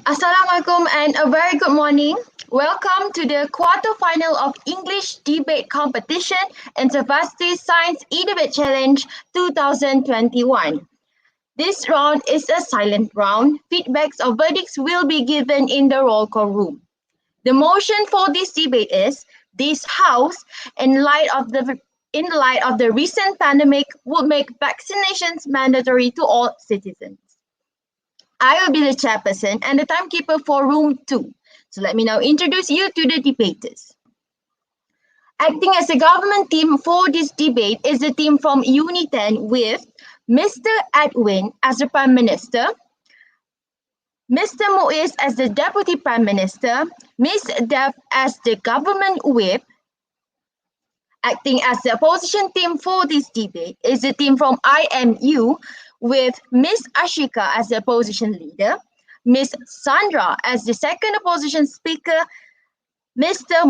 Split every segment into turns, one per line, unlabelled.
Assalamualaikum and a very good morning. Welcome to the quarterfinal of English Debate Competition InterVarsity Science eDebate Challenge 2021. This round is a silent round. Feedbacks or verdicts will be given in the roll call room. The motion for this debate is this House, in light of the recent pandemic, would make vaccinations mandatory to all citizens. I will be the chairperson and the timekeeper for room 2. So let me now introduce you to the debaters. Acting as the government team for this debate is the team from Uni 10 with Mr. Edwin as the Prime Minister, Mr. Muiz as the Deputy Prime Minister, Ms. Dev as the Government Whip. Acting as the opposition team for this debate is the team from IMU with Ms. Ashika as the opposition leader, Ms. Sandra as the second opposition speaker, Mr.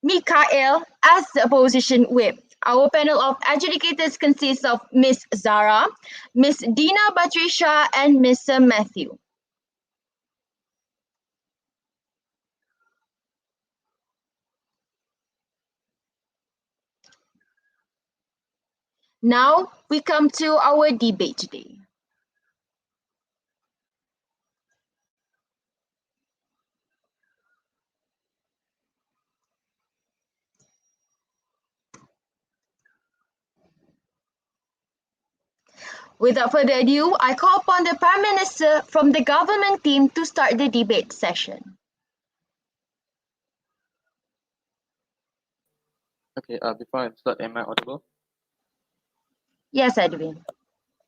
Mikael as the opposition whip. Our panel of adjudicators consists of Ms. Zara, Ms. Dina Batrisha, and Mr. Matthew. Now we come to our debate today. Without further ado, I call upon the Prime Minister from the government team to start the debate session.
Okay, before I start, am I audible?
Yes, Edwin.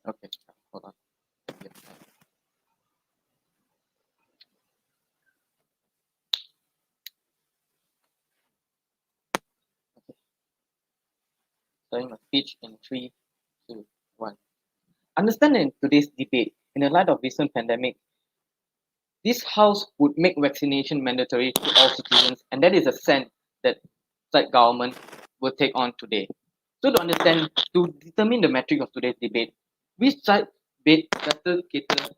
Okay, hold on. Yeah. Okay. Starting my speech in 3, 2, 1. Understand in today's debate, in the light of recent pandemic, this House would make vaccination mandatory to all citizens, and that is a stand that side government will take on today. So to determine the metric of today's debate, which side better cater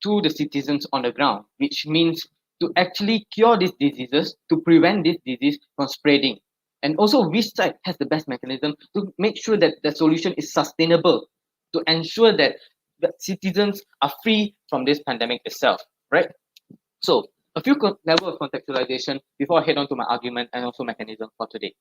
to the citizens on the ground, which means to actually cure these diseases, to prevent this disease from spreading. And also which side has the best mechanism to make sure that the solution is sustainable, to ensure that the citizens are free from this pandemic itself, right? So a few level of contextualization before I head on to my argument and also mechanism for today.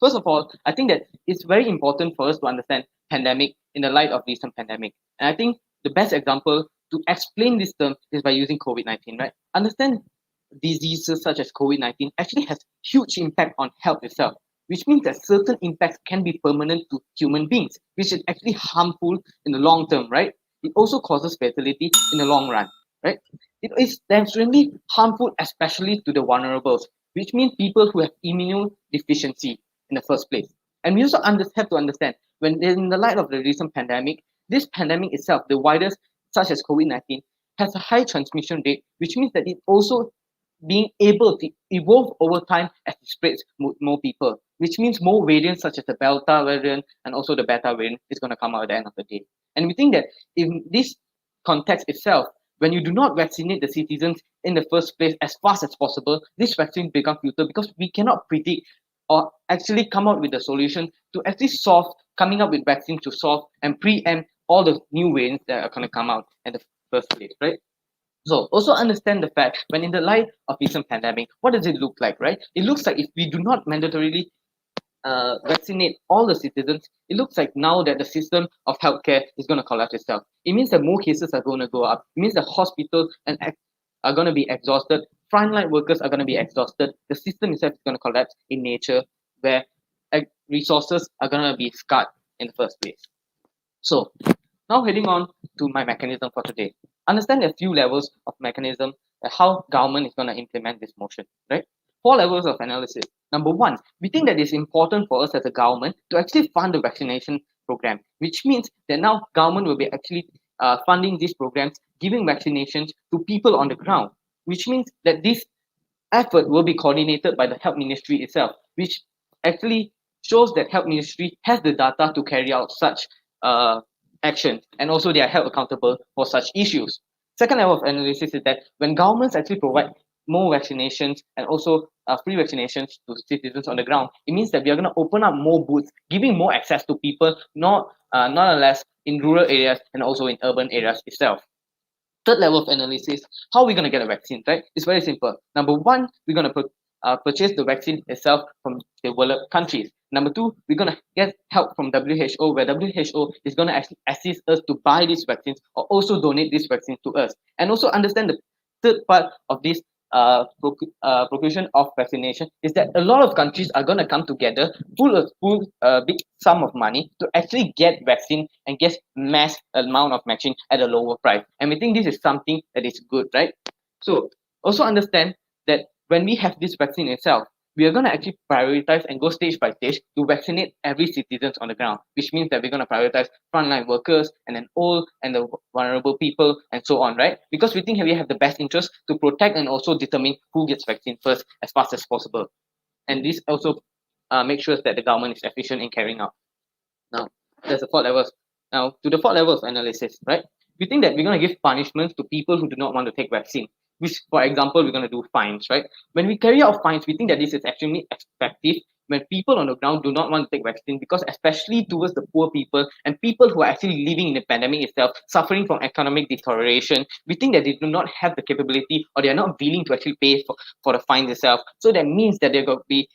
First of all, I think that it's very important for us to understand pandemic in the light of recent pandemic. And I think the best example to explain this term is by using COVID-19, right? Understand diseases such as COVID-19 actually has huge impact on health itself, which means that certain impacts can be permanent to human beings, which is actually harmful in the long term, right? It also causes fatality in the long run, right? It is extremely harmful, especially to the vulnerables, which means people who have immune deficiency in the first place. And we also have to understand, when in the light of the recent pandemic, this pandemic itself, the widest, such as COVID-19, has a high transmission rate, which means that it also being able to evolve over time as it spreads more people, which means more variants such as the Delta variant and also the Beta variant is going to come out at the end of the day. And we think that in this context itself, when you do not vaccinate the citizens in the first place as fast as possible, this vaccine becomes futile because we cannot predict or actually come up with a solution to actually coming up with vaccines to solve and preempt all the new variants that are going to come out in the first place, right? So also understand the fact when in the light of recent pandemic, what does it look like, right? It looks like if we do not mandatorily vaccinate all the citizens, it looks like now that the system of healthcare is going to collapse itself. It means that more cases are going to go up. It means the hospitals are going to be exhausted. Frontline workers are going to be exhausted. The system itself is going to collapse in nature, where resources are going to be scarred in the first place. So now heading on to my mechanism for today. Understand a few levels of mechanism how government is going to implement this motion, right? 4 levels of analysis. Number 1, we think that it's important for us as a government to actually fund the vaccination program, which means that now government will be actually funding these programs, giving vaccinations to people on the ground, which means that this effort will be coordinated by the health ministry itself, which actually shows that health ministry has the data to carry out such action, and also they are held accountable for such issues. Second level of analysis is that when governments actually provide more vaccinations and also free vaccinations to citizens on the ground, it means that we are going to open up more booths, giving more access to people, not unless in rural areas and also in urban areas itself. Third level of analysis, how are we going to get a vaccine, right? It's very simple. Number one, we're going to purchase the vaccine itself from developed countries. Number two, we're going to get help from WHO, where WHO is going to actually assist us to buy these vaccines or also donate these vaccines to us. And also understand the third part of this procurement of vaccination is that a lot of countries are going to come together, pull a big sum of money to actually get vaccine and get mass amount of vaccine at a lower price. And we think this is something that is good, right? So also understand that when we have this vaccine itself, we are going to actually prioritize and go stage by stage to vaccinate every citizens on the ground, which means that we're going to prioritize frontline workers and then old and the vulnerable people and so on, right? Because we think we have the best interest to protect and also determine who gets vaccine first as fast as possible. And this also makes sure that the government is efficient in carrying out. Now, there's the fourth levels. Now, to the fourth level of analysis, right? We think that we're going to give punishments to people who do not want to take vaccine. Which, for example, we're going to do fines, right? When we carry out fines, we think that this is extremely effective when people on the ground do not want to take vaccine, because especially towards the poor people and people who are actually living in the pandemic itself, suffering from economic deterioration, we think that they do not have the capability or they are not willing to actually pay for the fines itself. So that means that they're going to be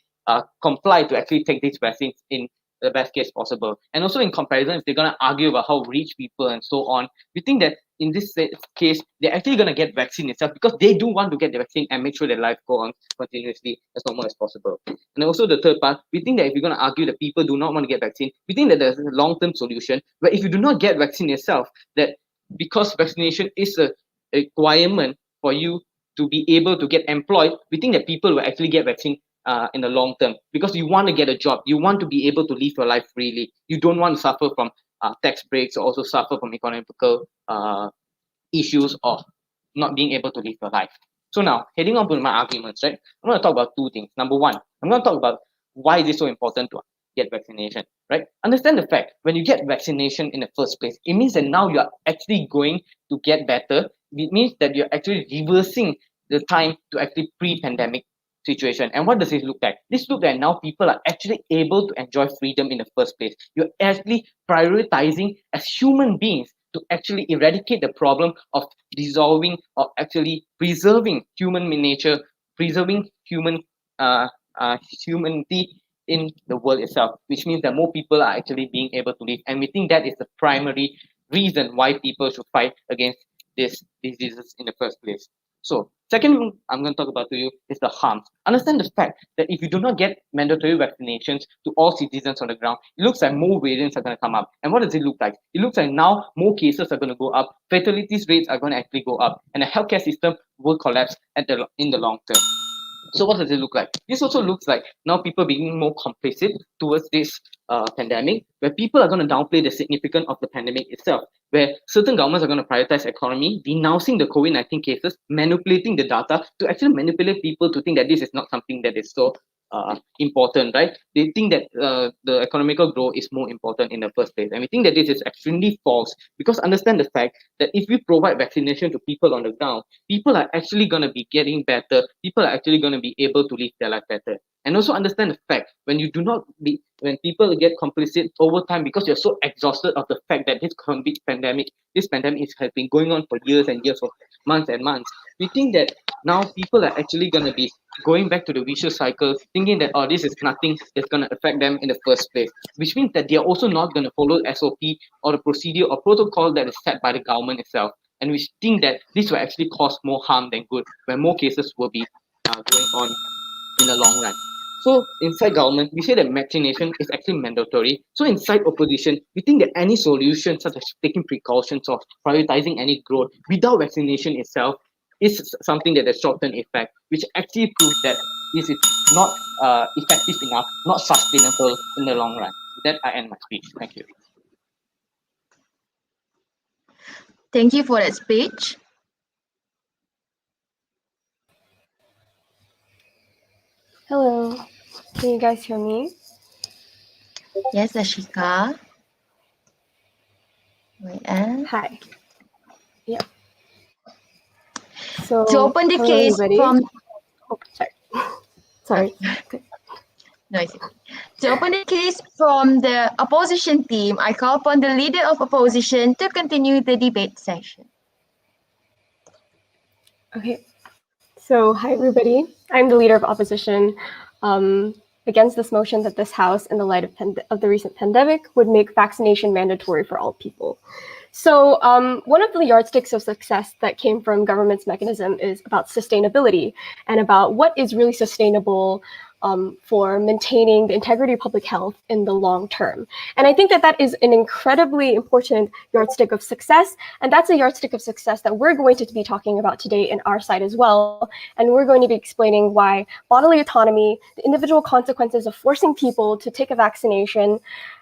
complied to actually take these vaccines in the best case possible. And also in comparison, if they're going to argue about how rich people and so on, we think that in this case, they're actually going to get vaccine itself because they do want to get the vaccine and make sure their life go on continuously as normal as possible. And also the third part, we think that if you're going to argue that people do not want to get vaccine, we think that there's a long-term solution where if you do not get vaccine itself, that because vaccination is a requirement for you to be able to get employed, we think that people will actually get vaccine in the long term, because you want to get a job, you want to be able to live your life freely, you don't want to suffer from tax breaks or also suffer from economical issues or not being able to live your life. So now, heading on to my arguments, right? I'm going to talk about two things. Number one, I'm going to talk about why is it so important to get vaccination, right? Understand the fact when you get vaccination in the first place, it means that now you are actually going to get better. It means that you're actually reversing the time to actually pre-pandemic situation. And what does this look like? This look like now people are actually able to enjoy freedom in the first place. You're actually prioritizing as human beings to actually eradicate the problem of dissolving or actually preserving human nature, preserving humanity in the world itself, which means that more people are actually being able to live. And we think that is the primary reason why people should fight against these diseases in the first place. So, second I'm going to talk about to you is the harms. Understand the fact that if you do not get mandatory vaccinations to all citizens on the ground, it looks like more variants are going to come up. And what does it look like? It looks like now more cases are going to go up, fatalities rates are going to actually go up, and the healthcare system will collapse in the long term. So what does it look like? This also looks like now people being more complicit towards this pandemic, where people are going to downplay the significance of the pandemic itself, where certain governments are going to prioritize economy, denouncing the COVID-19 cases, manipulating the data to actually manipulate people to think that this is not something that is so important, right? They think that the economical growth is more important in the first place. And we think that this is extremely false, because understand the fact that if we provide vaccination to people on the ground, people are actually going to be getting better. People are actually going to be able to live their life better. And also understand the fact when people get complicit over time because you're so exhausted of the fact that this pandemic has been going on for years and years, for months and months. We think that now people are actually going to be going back to the vicious cycle, thinking that, oh, this is nothing that's going to affect them in the first place, which means that they're also not going to follow SOP or the procedure or protocol that is set by the government itself. And we think that this will actually cause more harm than good, where more cases will be going on in the long run. So inside government, we say that vaccination is actually mandatory. So inside opposition, we think that any solution such as taking precautions or prioritizing any growth without vaccination itself is something that has short-term effect, which actually proves that this is not effective enough, not sustainable in the long run. With that, I end my speech. Thank you.
Thank you for that speech.
Hello, can you guys hear me?
Yes, Ashika. Wait,
Hi. Yeah. So,
To open the
hello,
case
everybody.
from
Oh, sorry.
no, it's okay. To open the case from the opposition team, I call upon the leader of opposition to continue the debate session.
Okay. So, hi, everybody. I'm the leader of opposition against this motion that this House, in the light of the recent pandemic, would make vaccination mandatory for all people. So one of the yardsticks of success that came from government's mechanism is about sustainability and about what is really sustainable for maintaining the integrity of public health in the long term. And I think that that is an incredibly important yardstick of success. And that's a yardstick of success that we're going to be talking about today in our side as well. And we're going to be explaining why bodily autonomy, the individual consequences of forcing people to take a vaccination,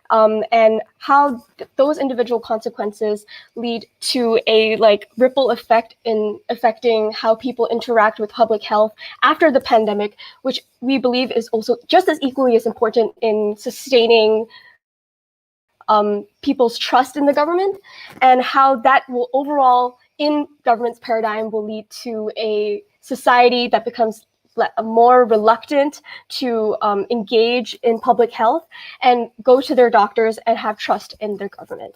and how those individual consequences lead to a ripple effect in affecting how people interact with public health after the pandemic, which we believe is also just as equally as important in sustaining people's trust in the government, and how that will overall, in government's paradigm, will lead to a society that becomes more reluctant to engage in public health and go to their doctors and have trust in their government.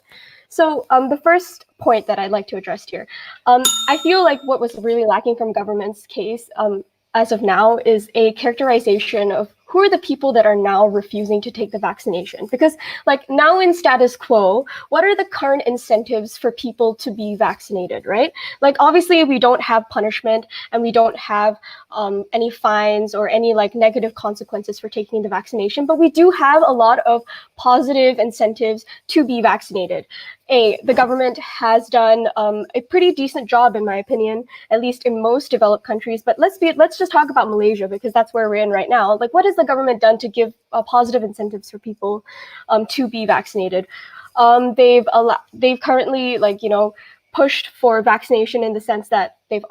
So the first point that I'd like to address here, I feel like what was really lacking from government's case as of now is a characterization of who are the people that are now refusing to take the vaccination. Because now in status quo, what are the current incentives for people to be vaccinated, right? Obviously we don't have punishment and we don't have any fines or any negative consequences for taking the vaccination, but we do have a lot of positive incentives to be vaccinated. The government has done a pretty decent job, in my opinion, at least in most developed countries. But let's just talk about Malaysia, because that's where we're in right now. What has the government done to give positive incentives for people to be vaccinated? They've currently pushed for vaccination in the sense that they've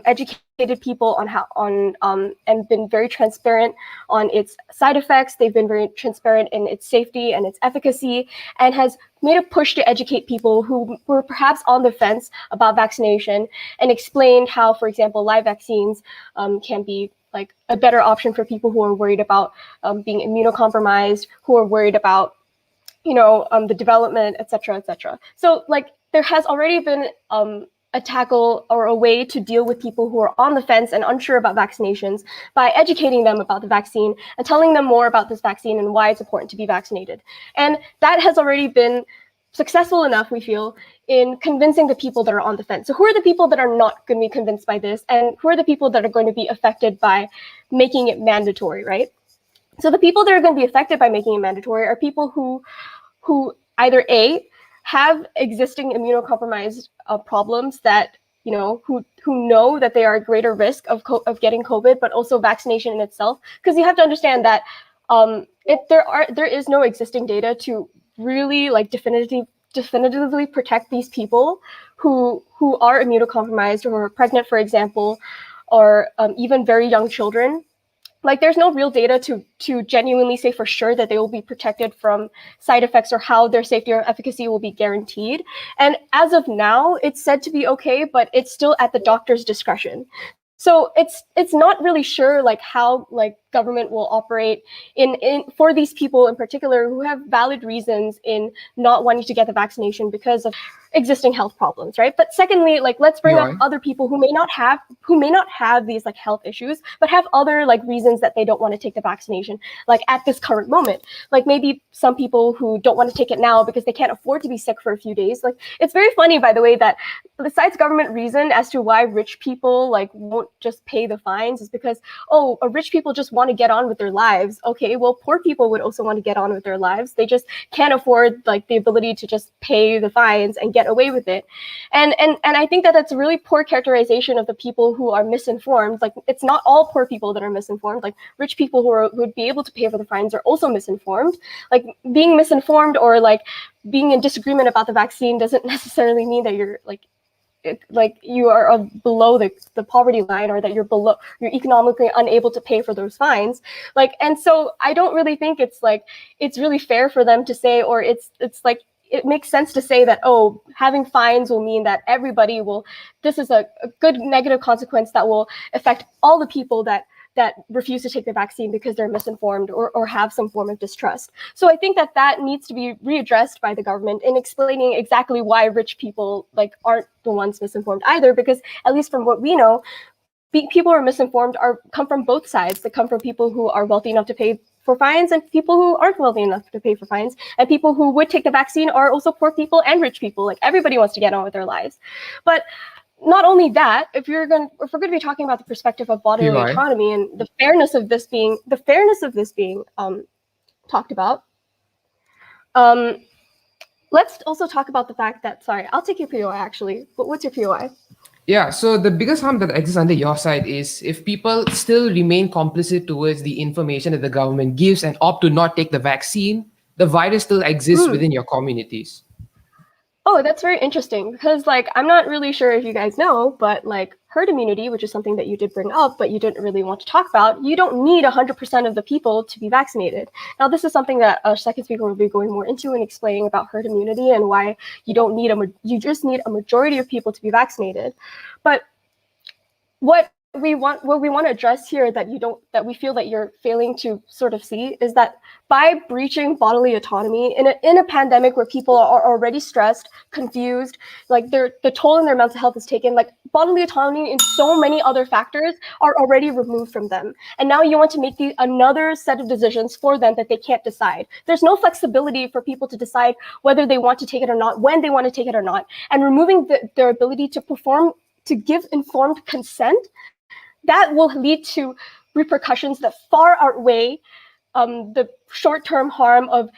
educated people on how and been very transparent on its side effects. They've been very transparent in its safety and its efficacy, and has made a push to educate people who were perhaps on the fence about vaccination, and explained how, for example, live vaccines can be a better option for people who are worried about being immunocompromised, who are worried about the development, et cetera, et cetera. So there has already been a tackle or a way to deal with people who are on the fence and unsure about vaccinations by educating them about the vaccine and telling them more about this vaccine and why it's important to be vaccinated. And that has already been successful enough, we feel, in convincing the people that are on the fence. So who are the people that are not going to be convinced by this, and who are the people that are going to be affected by making it mandatory, right? So the people that are going to be affected by making it mandatory are people who either A, have existing immunocompromised problems that who know that they are at greater risk of getting COVID, but also vaccination in itself. Because you have to understand that there is no existing data to really definitively protect these people who are immunocompromised or are pregnant, for example, or even very young children. There's no real data to genuinely say for sure that they will be protected from side effects or how their safety or efficacy will be guaranteed. And as of now, it's said to be okay, but it's still at the doctor's discretion. So it's not really sure how government will operate in for these people in particular who have valid reasons in not wanting to get the vaccination because of existing health problems, right? But secondly, let's bring up other people who may not have these health issues, but have other reasons that they don't want to take the vaccination, at this current moment. Maybe some people who don't want to take it now because they can't afford to be sick for a few days. It's very funny, by the way, that besides government reason as to why rich people won't just pay the fines is because rich people just want to get on with their lives. Okay, well, poor people would also want to get on with their lives. They just can't afford the ability to just pay the fines and get away with it. And I think that that's a really poor characterization of the people who are misinformed. It's not all poor people that are misinformed. Rich people who would be able to pay for the fines are also misinformed. Being misinformed or being in disagreement about the vaccine doesn't necessarily mean that you're you are below the poverty line, or that you're economically unable to pay for those fines. And so I don't really think it's really fair for them to say, or it's it makes sense to say that, oh, having fines will mean that this is a good negative consequence that will affect all the people that refuse to take the vaccine because they're misinformed or have some form of distrust. So I think that needs to be readdressed by the government in explaining exactly why rich people aren't the ones misinformed either, because at least from what we know, people who are misinformed come from both sides. They come from people who are wealthy enough to pay for fines and people who aren't wealthy enough to pay for fines. And people who would take the vaccine are also poor people and rich people. Like, everybody wants to get on with their lives. But not only that, if we're going to be talking about the perspective of bodily autonomy and the fairness of this being talked about, let's also talk about the fact that, sorry, I'll take your POI actually, but what's your POI?
Yeah, so the biggest harm that exists under your side is if people still remain complicit towards the information that the government gives and opt to not take the vaccine, the virus still exists within your communities.
Oh, that's very interesting, because I'm not really sure if you guys know, but herd immunity, which is something that you did bring up, but you didn't really want to talk about, you don't need 100% of the people to be vaccinated. Now, this is something that a second speaker will be going more into and explaining about herd immunity and why you just need a majority of people to be vaccinated. But what we want to address here that we feel that you're failing to sort of see is that by breaching bodily autonomy in a pandemic where people are already stressed, confused, the toll in their mental health is taken, bodily autonomy and so many other factors are already removed from them. And now you want to make another set of decisions for them that they can't decide. There's no flexibility for people to decide whether they want to take it or not, when they want to take it or not, and removing their ability to give informed consent, that will lead to repercussions that far outweigh the short-term harm of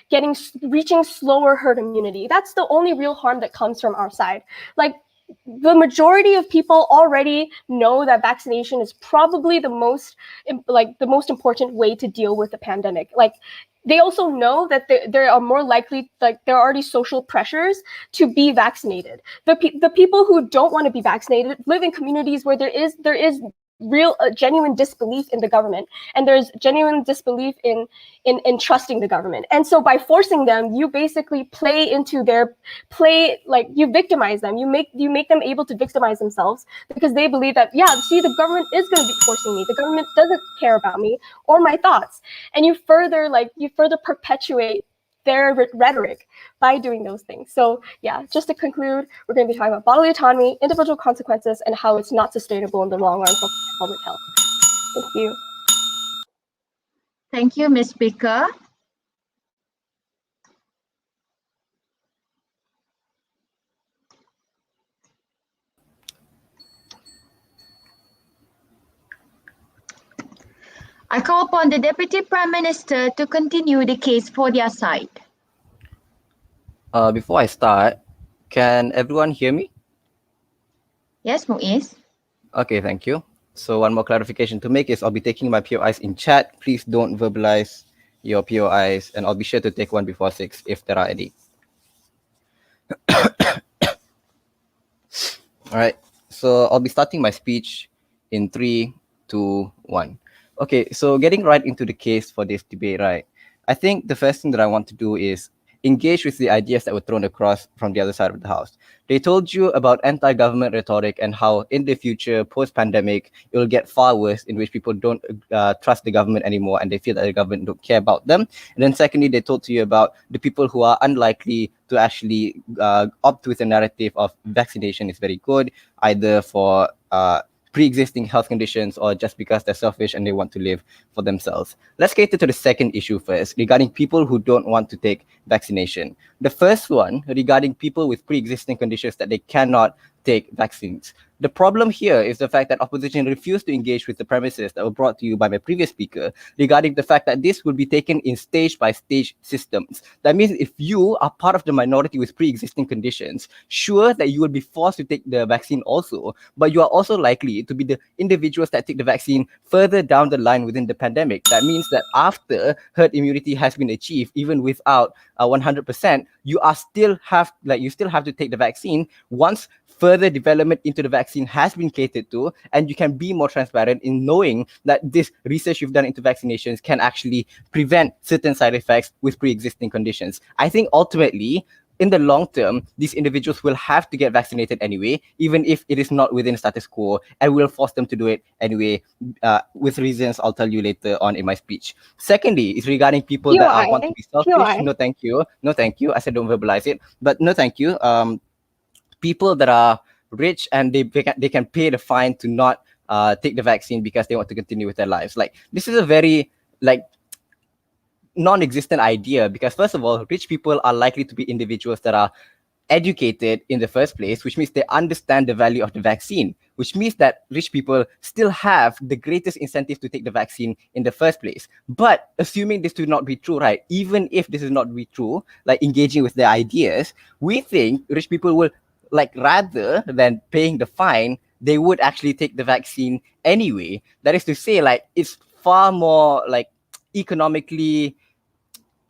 reaching slower herd immunity. That's the only real harm that comes from our side. The majority of people already know that vaccination is probably the most important way to deal with the pandemic. They also know that there are more likely, there are already social pressures to be vaccinated. The people who don't want to be vaccinated live in communities where there is real genuine disbelief in the government, and there's genuine disbelief in trusting the government. And so by forcing them, you basically you victimize them. You make them able to victimize themselves because they believe that, yeah, see, the government is going to be forcing me. The government doesn't care about me or my thoughts. And you further perpetuate their rhetoric by doing those things. So yeah, just to conclude, we're going to be talking about bodily autonomy, individual consequences, and how it's not sustainable in the long run for public health. Thank you.
Thank you, Ms. Baker. I call upon the Deputy Prime Minister to continue the case for their side.
Before I start, can everyone hear me?
Yes, Muiz.
Okay, thank you. So one more clarification to make is I'll be taking my POIs in chat. Please don't verbalize your POIs, and I'll be sure to take one before 6 if there are any. All right, so I'll be starting my speech in 3, 2, 1. Okay, so getting right into the case for this debate, right? I think the first thing that I want to do is engage with the ideas that were thrown across from the other side of the house. They told you about anti-government rhetoric and how in the future, post-pandemic, it will get far worse, in which people don't trust the government anymore and they feel that the government don't care about them. And then secondly, they told you about the people who are unlikely to actually opt with a narrative of vaccination is very good, either for pre-existing health conditions or just because they're selfish and they want to live for themselves. Let's get to the second issue first, regarding people who don't want to take vaccination. The first one, regarding people with pre-existing conditions that they cannot take vaccines. The problem here is the fact that opposition refused to engage with the premises that were brought to you by my previous speaker regarding the fact that this would be taken in stage-by-stage systems. That means if you are part of the minority with pre-existing conditions, sure that you will be forced to take the vaccine also, but you are also likely to be the individuals that take the vaccine further down the line within the pandemic. That means that after herd immunity has been achieved, even without 100%, you still have to take the vaccine once further development into the vaccine has been catered to, and you can be more transparent in knowing that this research you've done into vaccinations can actually prevent certain side effects with pre-existing conditions. I think ultimately, in the long term, these individuals will have to get vaccinated anyway, even if it is not within status quo, and we'll force them to do it anyway, with reasons I'll tell you later on in my speech. Secondly, is regarding people that want to be selfish. No, thank you. No, thank you. I said don't verbalize it, but no, thank you. People that are rich and they can pay the fine to not take the vaccine because they want to continue with their lives. Like, this is a very like non-existent idea, because first of all, rich people are likely to be individuals that are educated in the first place, which means they understand the value of the vaccine, which means that rich people still have the greatest incentive to take the vaccine in the first place. But assuming this to not be true, right? Even if this is not be true, like engaging with their ideas, we think rich people will, like, rather than paying the fine, they would actually take the vaccine anyway. That is to say, like, it's far more like economically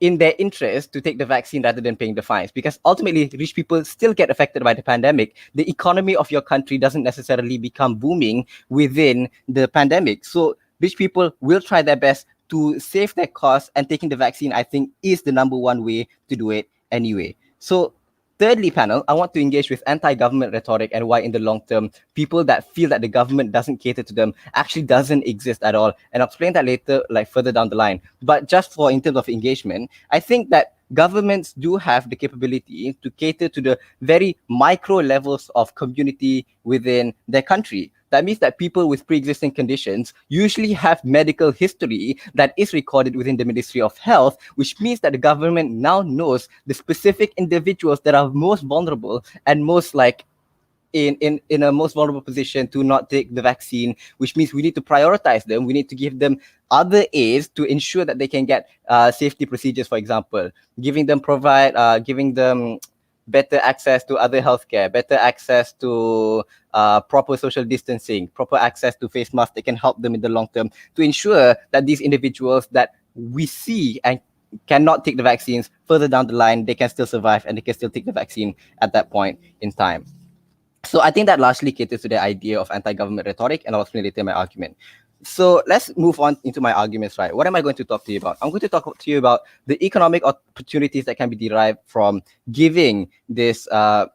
in their interest to take the vaccine rather than paying the fines, because ultimately rich people still get affected by the pandemic. The economy of your country doesn't necessarily become booming within the pandemic. So rich people will try their best to save their costs, and taking the vaccine, I think, is the number one way to do it anyway. So thirdly, panel, I want to engage with anti-government rhetoric and why in the long term, people that feel that the government doesn't cater to them actually doesn't exist at all. And I'll explain that later, like further down the line. But just for in terms of engagement, I think that governments do have the capability to cater to the very micro levels of community within their country. That means that people with pre-existing conditions usually have medical history that is recorded within the Ministry of Health, which means that the government now knows the specific individuals that are most vulnerable and most like in a most vulnerable position to not take the vaccine, which means we need to prioritize them. We need to give them other aids to ensure that they can get safety procedures, for example, giving them better access to other healthcare, better access to proper social distancing, proper access to face masks that can help them in the long term, to ensure that these individuals that we see and cannot take the vaccines further down the line, they can still survive and they can still take the vaccine at that point in time. So I think that largely caters to the idea of anti-government rhetoric, and I'll explain later my argument. So let's move on into my arguments, right? What am I going to talk to you about? I'm going to talk to you about the economic opportunities that can be derived from giving this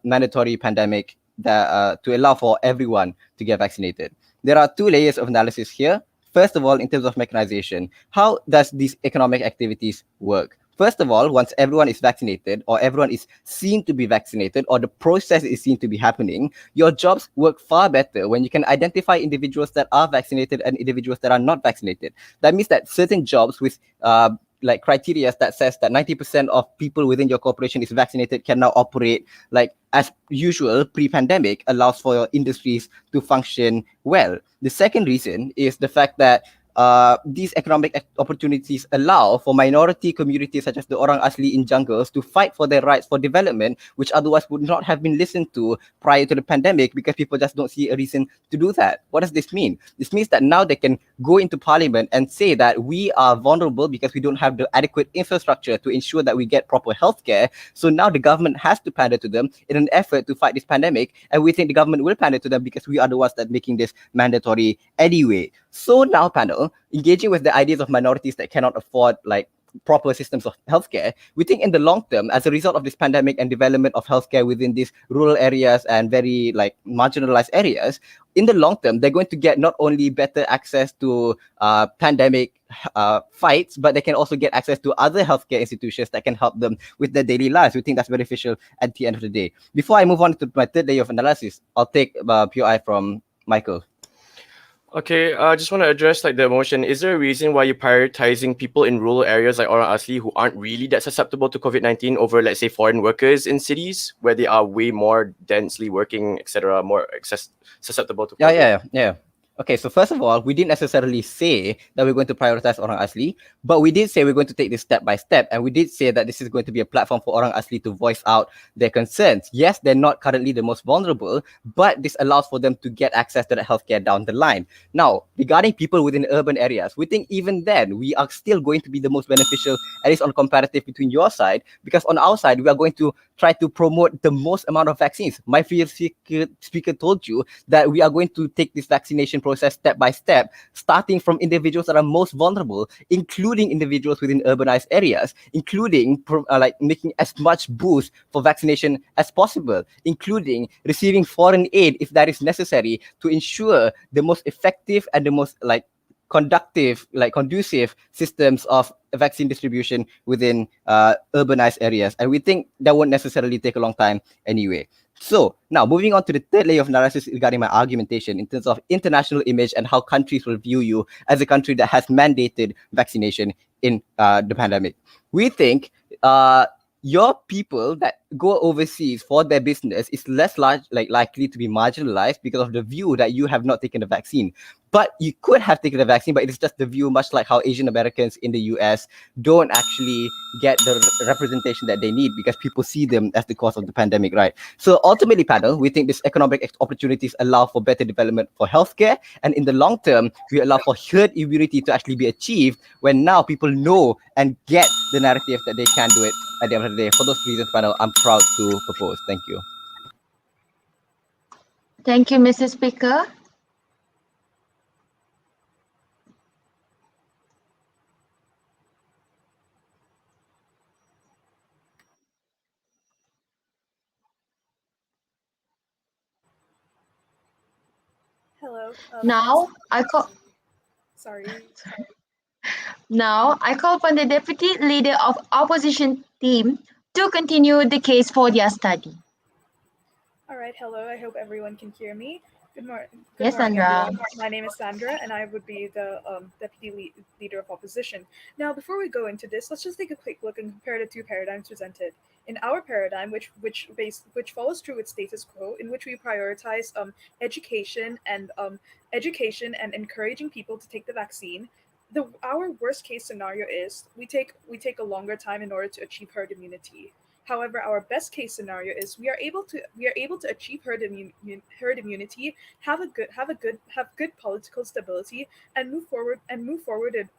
mandatory pandemic that to allow for everyone to get vaccinated. There are two layers of analysis here. First of all, in terms of mechanization, how does these economic activities work? First of all, once everyone is vaccinated, or everyone is seen to be vaccinated, or the process is seen to be happening, your jobs work far better when you can identify individuals that are vaccinated and individuals that are not vaccinated. That means that certain jobs with like criteria that says that 90% of people within your corporation is vaccinated can now operate like as usual pre-pandemic, allows for your industries to function well. The second reason is the fact that these economic opportunities allow for minority communities such as the Orang Asli in jungles to fight for their rights for development, which otherwise would not have been listened to prior to the pandemic, because people just don't see a reason to do that. What does this mean? This means that now they can go into parliament and say that we are vulnerable because we don't have the adequate infrastructure to ensure that we get proper healthcare. So now the government has to pander to them in an effort to fight this pandemic, and we think the government will pander to them because we are the ones that are making this mandatory anyway. So now, panel, engaging with the ideas of minorities that cannot afford like proper systems of healthcare, we think in the long term, as a result of this pandemic and development of healthcare within these rural areas and very like marginalized areas, in the long term, they're going to get not only better access to pandemic fights, but they can also get access to other healthcare institutions that can help them with their daily lives. We think that's beneficial at the end of the day. Before I move on to my third layer of analysis, I'll take POI from Michael.
Okay, I just want to address like the emotion. Is there a reason why you're prioritizing people in rural areas like Orang Asli who aren't really that susceptible to COVID-19 over, let's say, foreign workers in cities where they are way more densely working, etc., more susceptible to COVID?
Yeah. Okay, so first of all, we didn't necessarily say that we're going to prioritize Orang Asli, but we did say we're going to take this step by step, and we did say that this is going to be a platform for Orang Asli to voice out their concerns. Yes, they're not currently the most vulnerable, but this allows for them to get access to the healthcare down the line. Now, regarding people within urban areas, we think even then, we are still going to be the most beneficial, at least on comparative between your side, because on our side, we are going to try to promote the most amount of vaccines. My previous speaker told you that we are going to take this vaccination process step by step, starting from individuals that are most vulnerable, including individuals within urbanized areas, including like making as much boost for vaccination as possible, including receiving foreign aid if that is necessary to ensure the most effective and the most like conducive systems of vaccine distribution within urbanized areas. And we think that won't necessarily take a long time anyway. So now moving on to the third layer of analysis regarding my argumentation in terms of international image and how countries will view you as a country that has mandated vaccination in the pandemic. We think your people that go overseas for their business is less likely to be marginalized because of the view that you have not taken the vaccine. But you could have taken the vaccine, but it is just the view, much like how Asian Americans in the US don't actually get the representation that they need because people see them as the cause of the pandemic, right? So ultimately, panel, we think these economic opportunities allow for better development for healthcare. And in the long term, we allow for herd immunity to actually be achieved when now people know and get the narrative that they can do it at the end of the day. For those reasons, panel, I'm proud to propose. Thank you.
Thank you, Mr. Speaker.
Hello.
Now I call upon the Deputy Leader of Opposition team to continue the case for their study.
All right. Hello. I hope everyone can hear me. Good morning.
Yes,
morning,
Sandra.
everyone. My name is Sandra, and I would be the Deputy Leader of Opposition. Now, before we go into this, let's just take a quick look and compare the two paradigms presented. In our paradigm, which follows true with status quo, in which we prioritize education and encouraging people to take the vaccine. Our worst case scenario is we take a longer time in order to achieve herd immunity. However, our best case scenario is we are able to achieve herd immunity, have good political stability, and move forward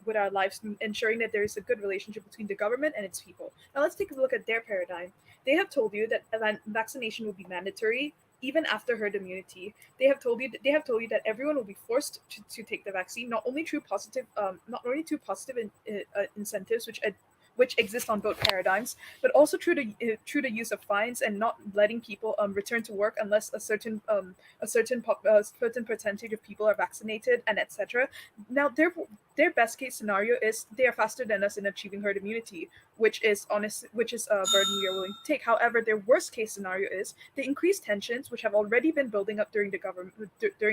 with our lives, ensuring that there is a good relationship between the government and its people. Now let's take a look at their paradigm. They have told you that vaccination will be mandatory even after herd immunity. They have told you that everyone will be forced to take the vaccine, not only through positive incentives which exist on both paradigms, but also through the use of fines and not letting people return to work unless a certain percentage of people are vaccinated, and etc. Now their best case scenario is they are faster than us in achieving herd immunity, which is a burden we are willing to take. However, their worst case scenario is the increased tensions which have already been building up during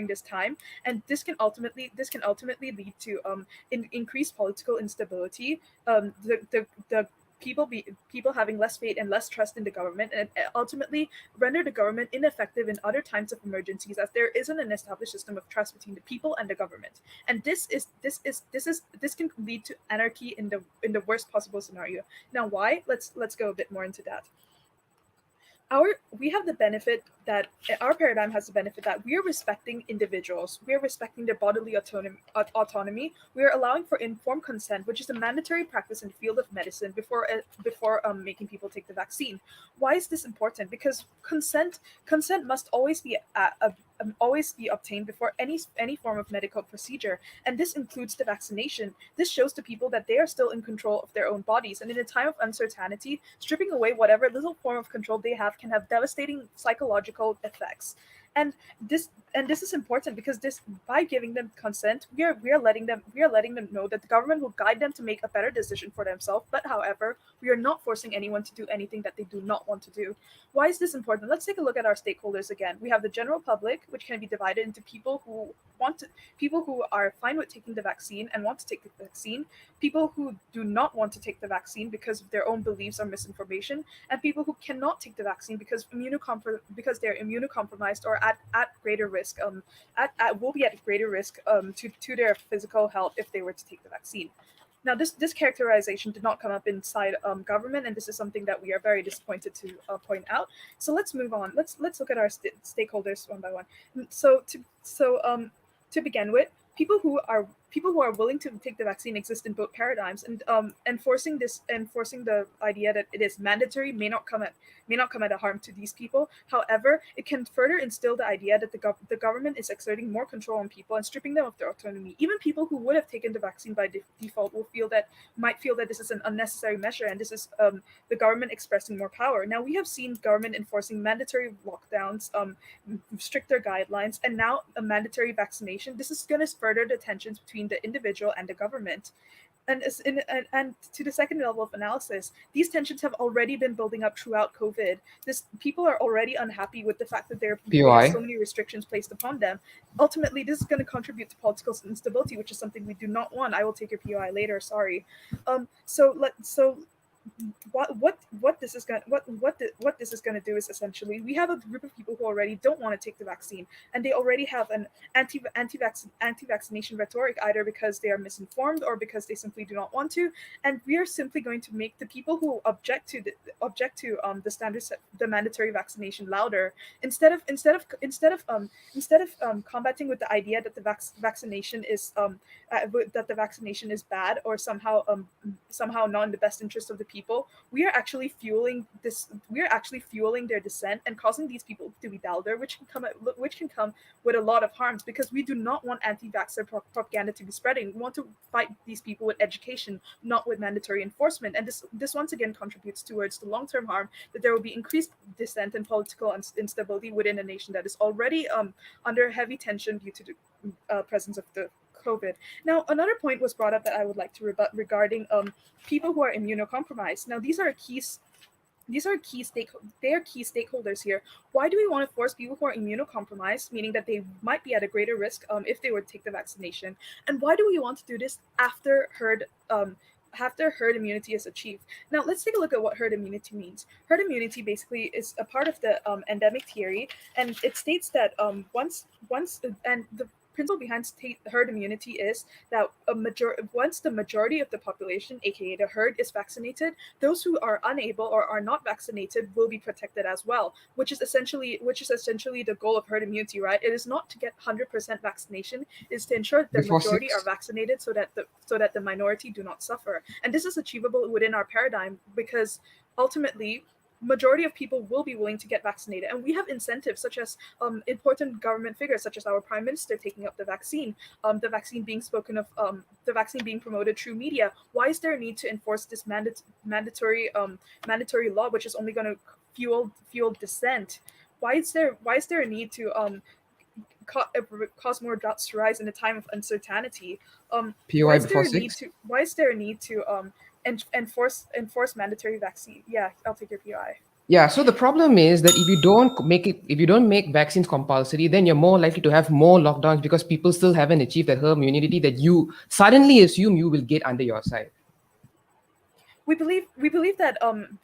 this time, and this can ultimately lead to increased political instability. The people having less faith and less trust in the government, and ultimately render the government ineffective in other times of emergencies, as there isn't an established system of trust between the people and the government. And this can lead to anarchy in the worst possible scenario. Now, why? Let's go a bit more into that. We have the benefit that our paradigm has the benefit that we are respecting individuals. We are respecting their bodily autonomy. We are allowing for informed consent, which is a mandatory practice in the field of medicine before making people take the vaccine. Why is this important? Because consent must always be obtained before any form of medical procedure, and this includes the vaccination. This shows to people that they are still in control of their own bodies, and in a time of uncertainty, stripping away whatever little form of control they have can have devastating psychological effects. And this is important because by giving them consent, we are letting them know that the government will guide them to make a better decision for themselves. But however, we are not forcing anyone to do anything that they do not want to do. Why is this important? Let's take a look at our stakeholders again. We have the general public, which can be divided into people who are fine with taking the vaccine and want to take the vaccine, people who do not want to take the vaccine because of their own beliefs or misinformation, and people who cannot take the vaccine because they're immunocompromised or at greater risk, will be at greater risk to their physical health if they were to take the vaccine. Now, this characterization did not come up inside government, and this is something that we are very disappointed to point out. So let's move on. Let's look at our stakeholders one by one. So to begin with, people who are people who are willing to take the vaccine exist in both paradigms, and enforcing the idea that it is mandatory may not come at a harm to these people. However, it can further instill the idea that the government is exerting more control on people and stripping them of their autonomy. Even people who would have taken the vaccine by default might feel that this is an unnecessary measure, and this is the government expressing more power. Now, we have seen government enforcing mandatory lockdowns, stricter guidelines, and now a mandatory vaccination. This is going to further the tensions between the individual and the government. And to the second level of analysis, these tensions have already been building up throughout COVID. People are already unhappy with the fact that there are so many restrictions placed upon them. Ultimately, this is going to contribute to political instability, which is something we do not want. I will take your POI later. Sorry. What this is going to do is essentially, we have a group of people who already don't want to take the vaccine, and they already have an anti-vaccination rhetoric, either because they are misinformed or because they simply do not want to. And we are simply going to make the people who object to the standards, the mandatory vaccination, louder, instead of combating with the idea that the vaccination is bad or somehow not in the best interest of the people. We are actually fueling their dissent and causing these people to be louder, which can come with a lot of harms, because we do not want anti-vaxxer propaganda to be spreading. We want to fight these people with education, not with mandatory enforcement. And this once again contributes towards the long-term harm that there will be increased dissent and political instability within a nation that is already under heavy tension due to the presence of the COVID. Now, another point was brought up that I would like to rebut regarding people who are immunocompromised. Now, these are key stakeholders here. Why do we want to force people who are immunocompromised, meaning that they might be at a greater risk if they were to take the vaccination? And why do we want to do this after herd immunity is achieved? Now, let's take a look at what herd immunity means. Herd immunity basically is a part of the endemic theory, and it states that the principle behind herd immunity is that once the majority of the population, aka the herd, is vaccinated, those who are unable or are not vaccinated will be protected as well, which is essentially the goal of herd immunity, right? It is not to get 100% vaccination; it is to ensure that the majority are vaccinated so that the minority do not suffer. And this is achievable within our paradigm because ultimately, majority of people will be willing to get vaccinated, and we have incentives such as important government figures such as our prime minister taking up the vaccine being promoted through media. Why is there a need to enforce this mandatory law, which is only going to fuel dissent? Why is there a need to cause more droughts to rise in a time of uncertainty? Why is there a need to enforce mandatory vaccine? Yeah, I'll take your PI.
Yeah, so the problem is that if you don't make vaccines compulsory, then you're more likely to have more lockdowns because people still haven't achieved that herd immunity that you suddenly assume you will get under your side.
We believe that on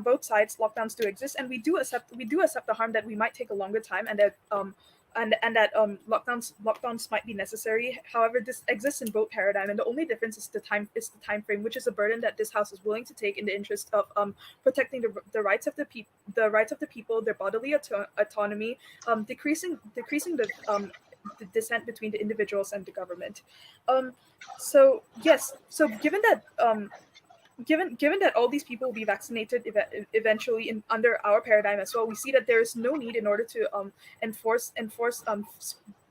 both sides lockdowns do exist, and we do accept the harm that we might take a longer time, and that lockdowns might be necessary. However, this exists in both paradigm, and the only difference is the time frame, which is a burden that this house is willing to take in the interest of protecting the rights of the people, their bodily autonomy, decreasing the dissent between the individuals and the government. So given that all these people will be vaccinated eventually under our paradigm as well, we see that there is no need in order to enforce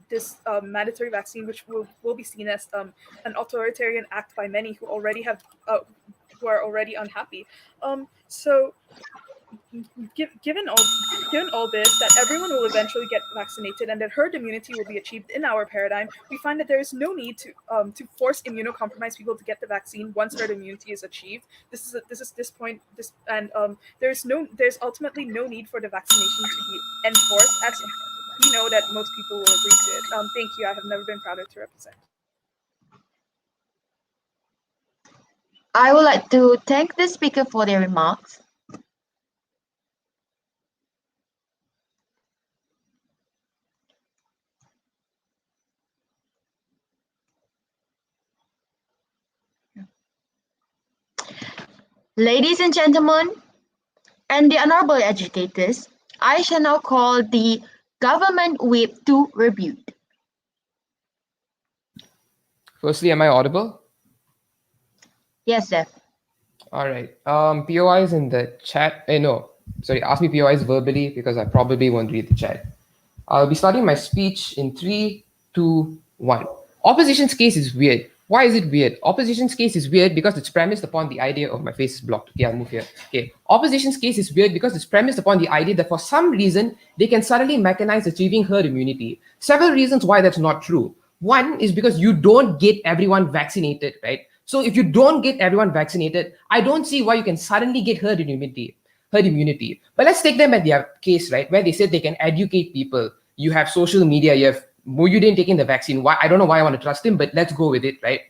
this mandatory vaccine, which will be seen as an authoritarian act by many who are already unhappy. So given all this, that everyone will eventually get vaccinated and that herd immunity will be achieved in our paradigm, we find that there is no need to force immunocompromised people to get the vaccine once herd immunity is achieved. There's ultimately no need for the vaccination to be enforced, as we know that most people will agree to it. Thank you. I have never been prouder to represent.
I would like to thank the speaker for their remarks. Ladies and gentlemen, and the honorable educators, I shall now call the government whip to rebut.
Firstly, am I audible?
Yes, Zeph.
All right. POIs in the chat. No, sorry. Ask me POIs verbally because I probably won't read the chat. I'll be starting my speech in 3, 2, 1. Opposition's case is weird. Why is it weird? Opposition's case is weird because it's premised upon the idea of my face is blocked. Okay, I'll move here. Okay. Opposition's case is weird because it's premised upon the idea that for some reason they can suddenly mechanize achieving herd immunity. Several reasons why that's not true. One is because you don't get everyone vaccinated, right? So if you don't get everyone vaccinated, I don't see why you can suddenly get herd immunity. But let's take them at their case, right? Where they said they can educate people. You have social media, you have Muyudin taking the vaccine. Why? I don't know why I want to trust him, but let's go with it, right?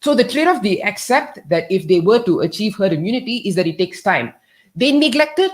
So the trade-off, they accept that if they were to achieve herd immunity is that it takes time. They neglected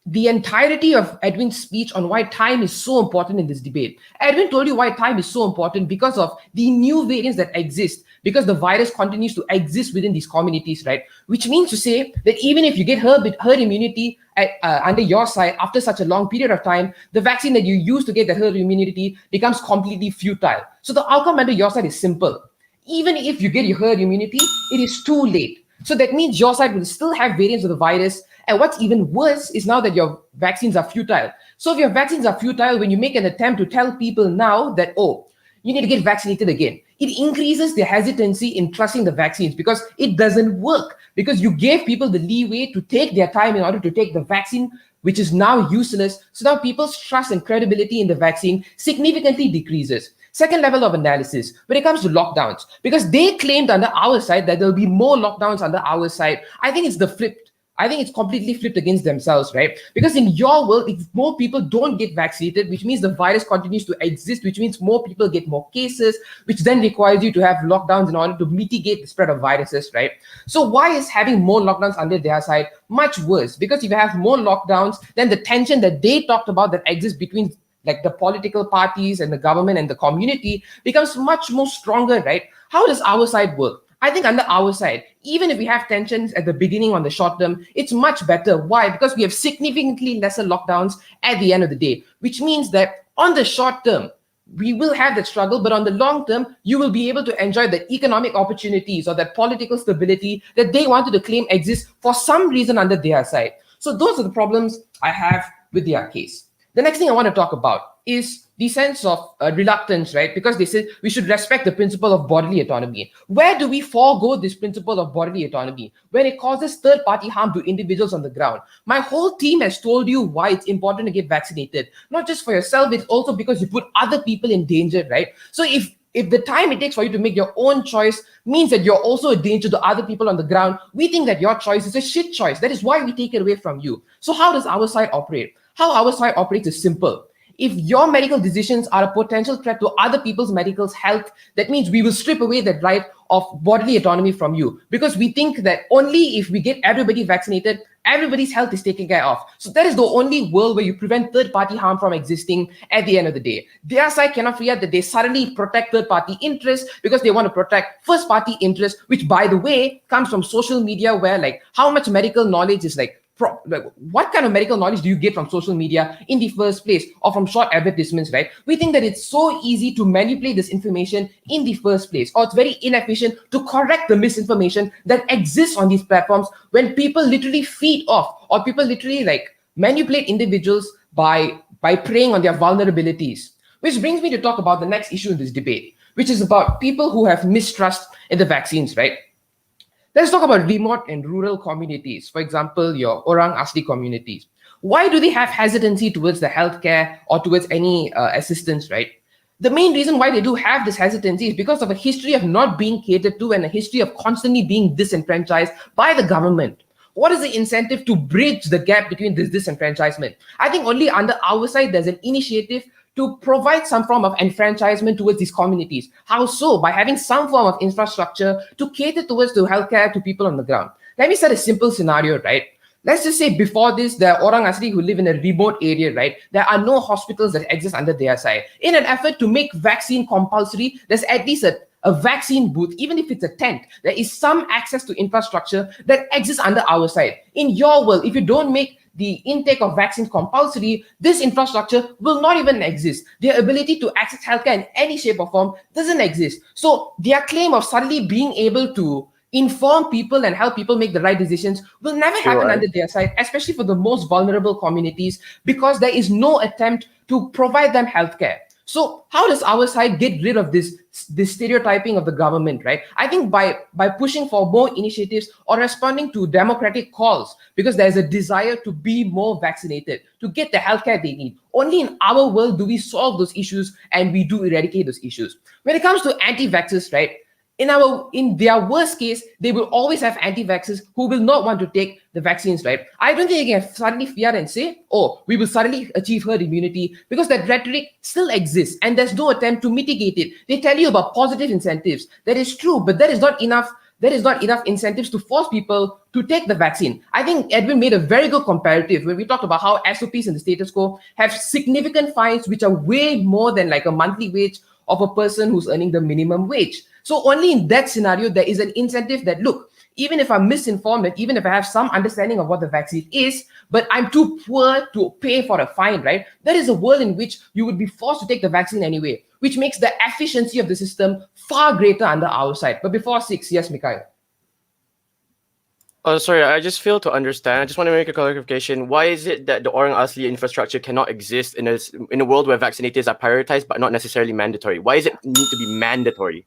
the entirety of Edwin's speech on why time is so important in this debate. Edwin told you why time is so important because of the new variants that exist, because the virus continues to exist within these communities, right? Which means to say that even if you get herd immunity under your side after such a long period of time, the vaccine that you use to get the herd immunity becomes completely futile. So the outcome under your side is simple. Even if you get your herd immunity, it is too late. So that means your side will still have variants of the virus. And what's even worse is now that your vaccines are futile. So if your vaccines are futile, when you make an attempt to tell people now that, oh, you need to get vaccinated again, it increases their hesitancy in trusting the vaccines because it doesn't work. Because you gave people the leeway to take their time in order to take the vaccine, which is now useless. So now people's trust and credibility in the vaccine significantly decreases. Second level of analysis, when it comes to lockdowns, because they claimed under our side that there'll be more lockdowns under our side. I think it's the flip. I think it's completely flipped against themselves, right? Because in your world, if more people don't get vaccinated, which means the virus continues to exist, which means more people get more cases, which then requires you to have lockdowns in order to mitigate the spread of viruses, right? So why is having more lockdowns under their side much worse? Because if you have more lockdowns, then the tension that they talked about that exists between like the political parties and the government and the community becomes much more stronger, right? How does our side work? I think under our side, even if we have tensions at the beginning on the short term, it's much better. Why? Because we have significantly lesser lockdowns at the end of the day, which means that on the short term, we will have that struggle, but on the long term, you will be able to enjoy the economic opportunities or that political stability that they wanted to claim exists for some reason under their side. So those are the problems I have with their case. The next thing I want to talk about is the sense of reluctance, right? Because they said we should respect the principle of bodily autonomy. Where do we forego this principle of bodily autonomy? When it causes third-party harm to individuals on the ground. My whole team has told you why it's important to get vaccinated. Not just for yourself, it's also because you put other people in danger, right? So if the time it takes for you to make your own choice means that you're also a danger to other people on the ground, we think that your choice is a shit choice. That is why we take it away from you. So how does our side operate? How our side operates is simple. If your medical decisions are a potential threat to other people's medical health, that means we will strip away that right of bodily autonomy from you. Because we think that only if we get everybody vaccinated, everybody's health is taken care of. So that is the only world where you prevent third-party harm from existing at the end of the day. Their side cannot forget that they suddenly protect third-party interests because they want to protect first-party interests, which, by the way, comes from social media where like how much medical knowledge is like what kind of medical knowledge do you get from social media in the first place or from short advertisements, right? We think that it's so easy to manipulate this information in the first place, or it's very inefficient to correct the misinformation that exists on these platforms when people literally feed off or people literally like manipulate individuals by preying on their vulnerabilities. Which brings me to talk about the next issue in this debate, which is about people who have mistrust in the vaccines, right? Let's talk about remote and rural communities. For example, your Orang Asli communities. Why do they have hesitancy towards the healthcare or towards any assistance, right? The main reason why they do have this hesitancy is because of a history of not being catered to and a history of constantly being disenfranchised by the government. What is the incentive to bridge the gap between this disenfranchisement? I think only under our side, there's an initiative to provide some form of enfranchisement towards these communities. How so? By having some form of infrastructure to cater towards the healthcare to people on the ground. Let me set a simple scenario, right? Let's just say before this, there are Orang Asli who live in a remote area, right? There are no hospitals that exist under their side. In an effort to make vaccine compulsory, there's at least a vaccine booth, even if it's a tent, there is some access to infrastructure that exists under our side. In your world, if you don't make the intake of vaccines compulsory, this infrastructure will not even exist. Their ability to access healthcare in any shape or form doesn't exist. So their claim of suddenly being able to inform people and help people make the right decisions will never happen under their side, especially for the most vulnerable communities, because there is no attempt to provide them healthcare. So how does our side get rid of this stereotyping of the government, right? I think by pushing for more initiatives or responding to democratic calls, because there's a desire to be more vaccinated, to get the healthcare they need. Only in our world do we solve those issues and we do eradicate those issues. When it comes to anti-vaxxers, right? In their worst case, they will always have anti-vaxxers who will not want to take the vaccines, right? I don't think they can suddenly fear and say, oh, we will suddenly achieve herd immunity, because that rhetoric still exists and there's no attempt to mitigate it. They tell you about positive incentives. That is true, but that is not enough. There is not enough incentives to force people to take the vaccine. I think Edwin made a very good comparative when we talked about how SOPs in the status quo have significant fines, which are way more than like a monthly wage of a person who's earning the minimum wage. So only in that scenario, there is an incentive that, look, even if I'm misinformed and even if I have some understanding of what the vaccine is, but I'm too poor to pay for a fine, right? There is a world in which you would be forced to take the vaccine anyway, which makes the efficiency of the system far greater under our side. But before 6, yes, Mikhail.
Oh, sorry, I just failed to understand. I just want to make a clarification. Why is it that the Orang Asli infrastructure cannot exist in a world where vaccinators are prioritized but not necessarily mandatory? Why does it need to be mandatory?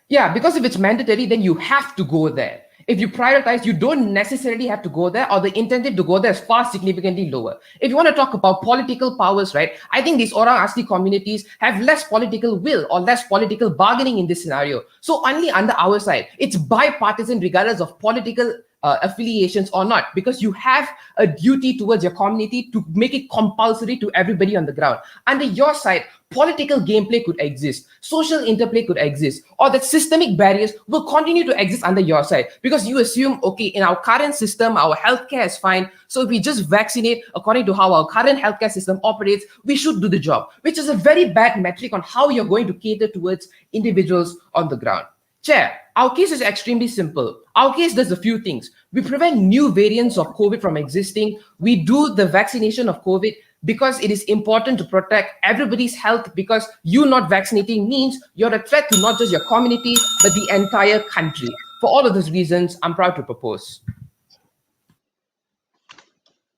Yeah, because if it's mandatory, then you have to go there. If you prioritize, you don't necessarily have to go there, or the incentive to go there is far significantly lower. If you want to talk about political powers, right, I think these Orang Asli communities have less political will or less political bargaining in this scenario. So only under our side, it's bipartisan regardless of political affiliations or not, because you have a duty towards your community to make it compulsory to everybody on the ground. Under your side, political gameplay could exist, social interplay could exist, or that systemic barriers will continue to exist under your side, because you assume, okay, in our current system, our healthcare is fine, so if we just vaccinate according to how our current healthcare system operates, we should do the job, which is a very bad metric on how you're going to cater towards individuals on the ground. Chair, our case is extremely simple. Our case does a few things. We prevent new variants of COVID from existing. We do the vaccination of COVID because it is important to protect everybody's health, because you not vaccinating means you're a threat to not just your community, but the entire country. For all of those reasons, I'm proud to propose.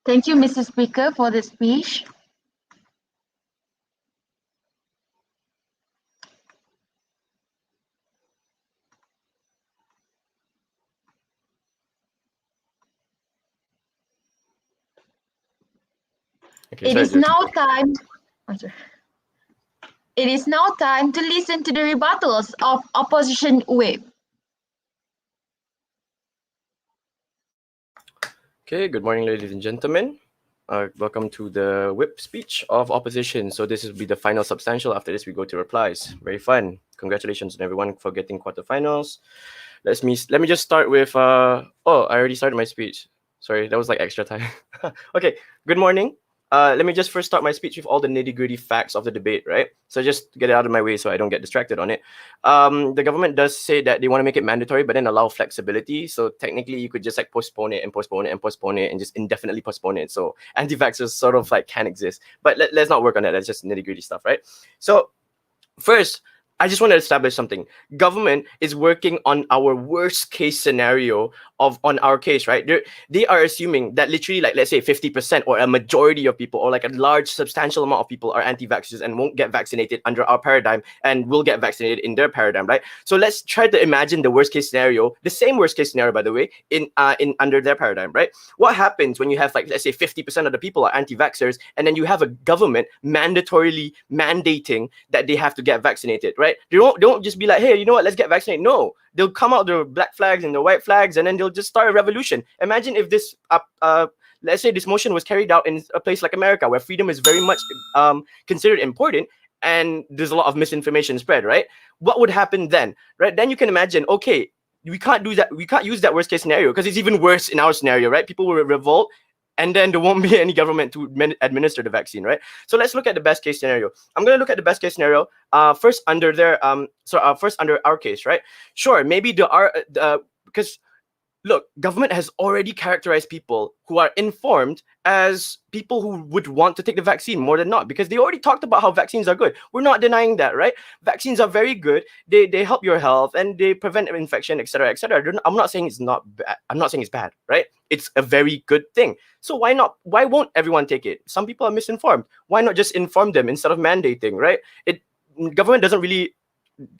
Thank you, Mr. Speaker, for the speech.
Okay,
It is now time. It is now time to listen to the rebuttals of opposition whip.
Okay, good morning, ladies and gentlemen. Welcome to the whip speech of opposition. So this will be the final substantial. After this, we go to replies. Very fun. Congratulations on everyone for getting quarterfinals. Let me just start with oh, I already started my speech. Sorry, that was like extra time. Okay, good morning. Let me just first start my speech with all the nitty-gritty facts of the debate, right? So just get it out of my way so I don't get distracted on it. The government does say that they want to make it mandatory, but then allow flexibility. So technically, you could just like postpone it and postpone it and postpone it and just indefinitely postpone it. So anti-vaxxers sort of like can exist. But let's not work on that. That's just nitty-gritty stuff, right? So first, I just want to establish something. Government is working on our worst case scenario on our case, right? They are assuming that literally, like, let's say 50% or a majority of people, or like a large substantial amount of people are anti-vaxxers and won't get vaccinated under our paradigm and will get vaccinated in their paradigm, right? So let's try to imagine the worst case scenario, the same worst case scenario, by the way, in under their paradigm, right? What happens when you have, like, let's say 50% of the people are anti-vaxxers, and then you have a government mandatorily mandating that they have to get vaccinated, right? They don't just be like, hey, you know what, let's get vaccinated. No, they'll come out the black flags and the white flags, and then they'll just start a revolution. Imagine if this let's say this motion was carried out in a place like America, where freedom is very much considered important, and there's a lot of misinformation spread, right? What would happen then, right? Then you can imagine, okay, we can't do that. We can't use that worst case scenario because it's even worse in our scenario, right? People will revolt, and then there won't be any government to administer the vaccine, right? So let's look at the best case scenario. I'm going to look at the best case scenario first under first under our case, right? Sure, maybe because look, government has already characterized people who are informed as people who would want to take the vaccine more than not, because they already talked about how vaccines are good. We're not denying that, right? Vaccines are very good. They help your health and they prevent infection, etc., etc. I'm not saying it's not bad. I'm not saying it's bad, right? It's a very good thing. So why not? Why won't everyone take it? Some people are misinformed. Why not just inform them instead of mandating, right? Government doesn't really.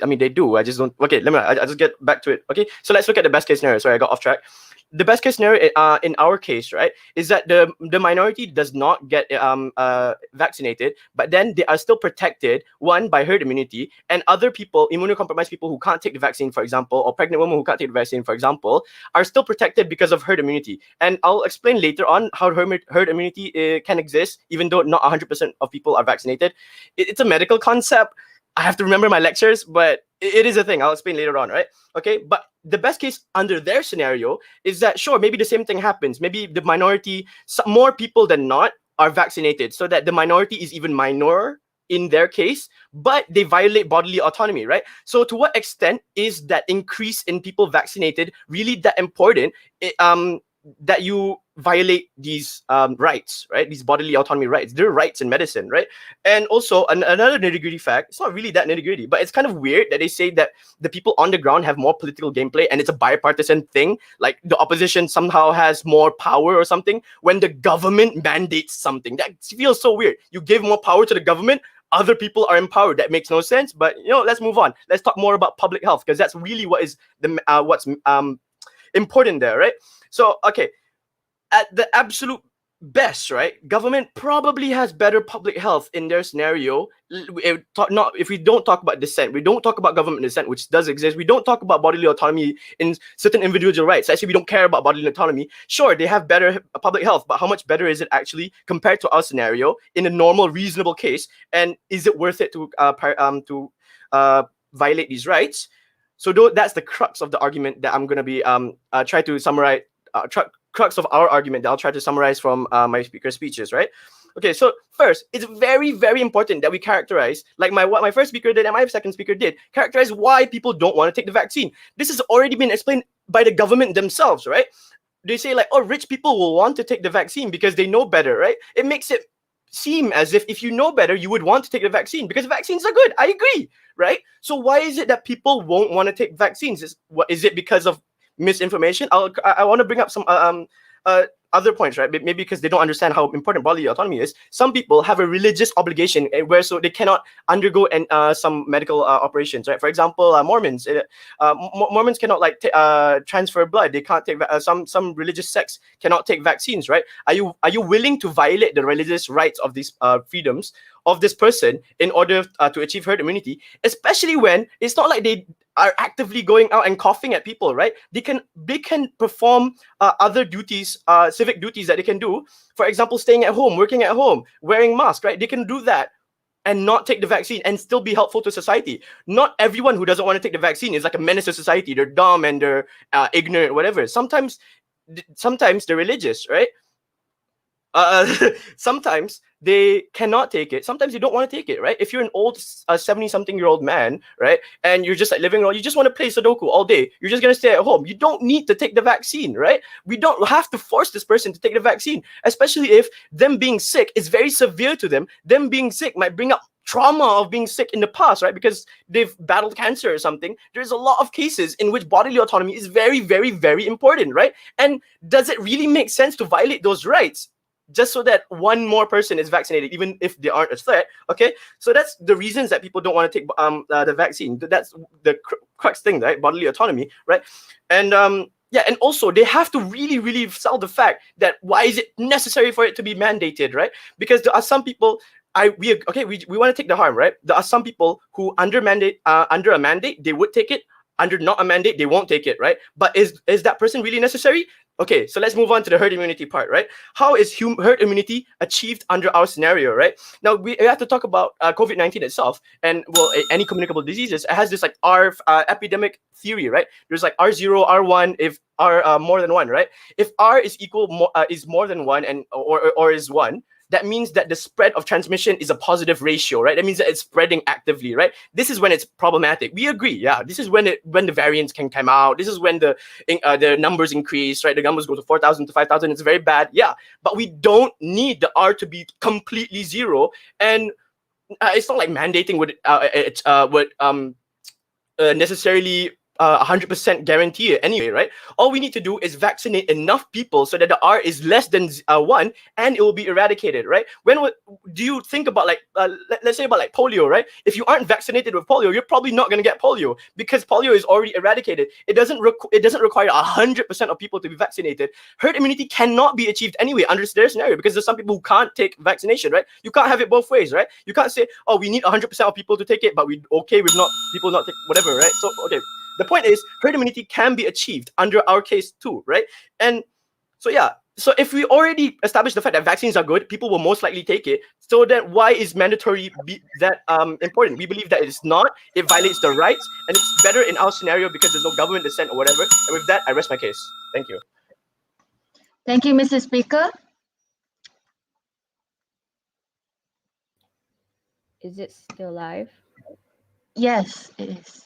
I mean, they do. I just don't. Okay, I'll just get back to it. Okay, so let's look at the best case scenario. Sorry, I got off track. The best case scenario in our case, right, is that the minority does not get vaccinated, but then they are still protected, one, by herd immunity, and other people, immunocompromised people who can't take the vaccine, for example, or pregnant women who can't take the vaccine, for example, are still protected because of herd immunity. And I'll explain later on how herd immunity can exist, even though not 100% of people are vaccinated. It's a medical concept. I have to remember my lectures, but it is a thing. I'll explain later on, right? Okay, but the best case under their scenario is that, sure, maybe the same thing happens. Maybe the minority, more people than not, are vaccinated, so that the minority is even minor in their case, but they violate bodily autonomy, right? So to what extent is that increase in people vaccinated really that important? That you violate these rights, right? These bodily autonomy rights. They're rights in medicine, right? And also another nitty-gritty fact, it's not really that nitty-gritty, but it's kind of weird that they say that the people on the ground have more political gameplay and it's a bipartisan thing, like the opposition somehow has more power or something when the government mandates something. That feels so weird. You give more power to the government, other people are empowered. That makes no sense, but let's move on. Let's talk more about public health, because that's really what is what's important there, right? So, okay, at the absolute best, right, government probably has better public health in their scenario. If we don't talk about dissent, we don't talk about government dissent, which does exist. We don't talk about bodily autonomy in certain individual rights. Actually, we don't care about bodily autonomy. Sure, they have better public health, but how much better is it actually compared to our scenario in a normal, reasonable case? And is it worth it to violate these rights? So that's the crux of the argument that I'm going to be try to summarize. Crux of our argument that I'll try to summarize from my speaker's speeches, right? Okay, so first, it's very, very important that we characterize, like what my first speaker did and my second speaker did, characterize why people don't want to take the vaccine. This has already been explained by the government themselves, right? They say like, oh, rich people will want to take the vaccine because they know better, right? It makes it seem as if you know better, you would want to take the vaccine because vaccines are good. I agree, right? So why is it that people won't want to take vaccines? Is it because of misinformation? I want to bring up some other points, right? Maybe because they don't understand how important bodily autonomy is. Some people have a religious obligation where so they cannot undergo some medical operations, right? For example, Mormons. Mormons cannot transfer blood. They can't take some religious sects cannot take vaccines, right? Are you willing to violate the religious rights of these freedoms of this person in order to achieve herd immunity? Especially when it's not like they are actively going out and coughing at people, right? They can perform other duties, civic duties that they can do. For example, staying at home, working at home, wearing masks, right? They can do that and not take the vaccine and still be helpful to society. Not everyone who doesn't want to take the vaccine is like a menace to society. They're dumb and they're ignorant, whatever. Sometimes they're religious, right? Sometimes they cannot take it. Sometimes you don't want to take it, right? If you're an old 70-something-year-old man, right, and you're just like living around, you just want to play Sudoku all day, you're just going to stay at home. You don't need to take the vaccine, right? We don't have to force this person to take the vaccine, especially if them being sick is very severe to them. Them being sick might bring up trauma of being sick in the past, right? Because they've battled cancer or something. There's a lot of cases in which bodily autonomy is very, very, very important, right? And does it really make sense to violate those rights just so that one more person is vaccinated, even if they aren't a threat? Okay, so that's the reasons that people don't want to take the vaccine. That's the crux thing, right? Bodily autonomy, right? And yeah, and also they have to really, really sell the fact that why is it necessary for it to be mandated, right? Because there are some people. We want to take the harm, right? There are some people who under a mandate they would take it. under not a mandate, they won't take it, right? But is that person really necessary? Okay, so let's move on to the herd immunity part, right? How is herd immunity achieved under our scenario, right? Now, we have to talk about COVID-19 itself, and well, any communicable diseases. It has this like R epidemic theory, right? There's like R0, R1, if R more than one, right? If R is is more than one and or is one, that means that the spread of transmission is a positive ratio, right? That means that it's spreading actively, right? This is when it's problematic. We agree, yeah. This is when the variants can come out. This is when the numbers increase, right? The numbers go to 4,000 to 5,000. It's very bad, yeah. But we don't need the R to be completely zero, and it's not like mandating would necessarily 100% guarantee it anyway, right? All we need to do is vaccinate enough people so that the R is less than 1 and it will be eradicated, right? Do you think about like, let's say about like polio, right? If you aren't vaccinated with polio, you're probably not going to get polio because polio is already eradicated. It doesn't require 100% of people to be vaccinated. Herd immunity cannot be achieved anyway under their scenario because there's some people who can't take vaccination, right? You can't have it both ways, right? You can't say, oh, we need 100% of people to take it, but we okay with people not take whatever, right? So, okay. The point is, herd immunity can be achieved under our case too, right? And so, yeah. So if we already established the fact that vaccines are good, people will most likely take it. So then why is mandatory that important? We believe that it is not. It violates the rights, and it's better in our scenario because there's no government dissent or whatever. And with that, I rest my case. Thank you.
Thank you, Mr. Speaker.
Is it still live?
Yes, it is.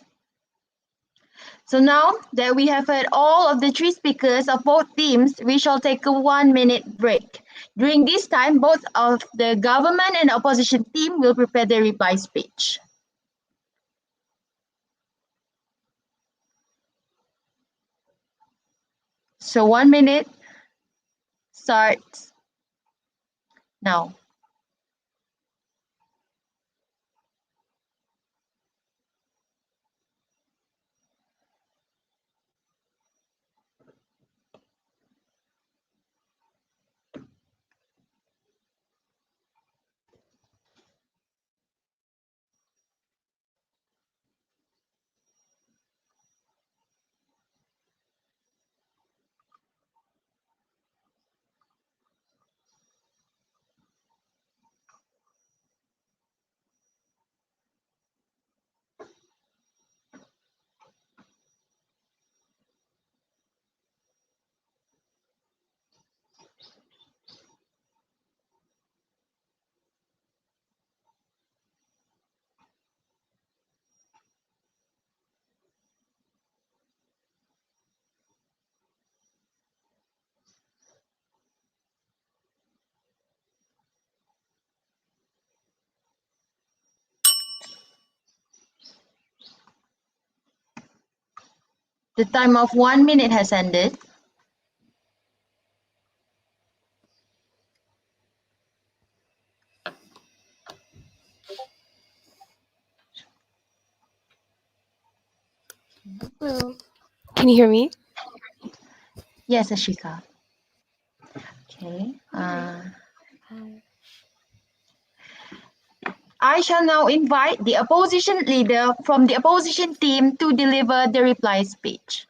So now that we have heard all of the three speakers of both teams, we shall take a 1-minute break. During this time, both of the government and opposition team will prepare their reply speech. So 1 minute starts now. The time of 1 minute has ended.
Hello. Can you hear me?
Yes, Ashika. Okay. I shall now invite the opposition leader from the opposition team to deliver the reply speech.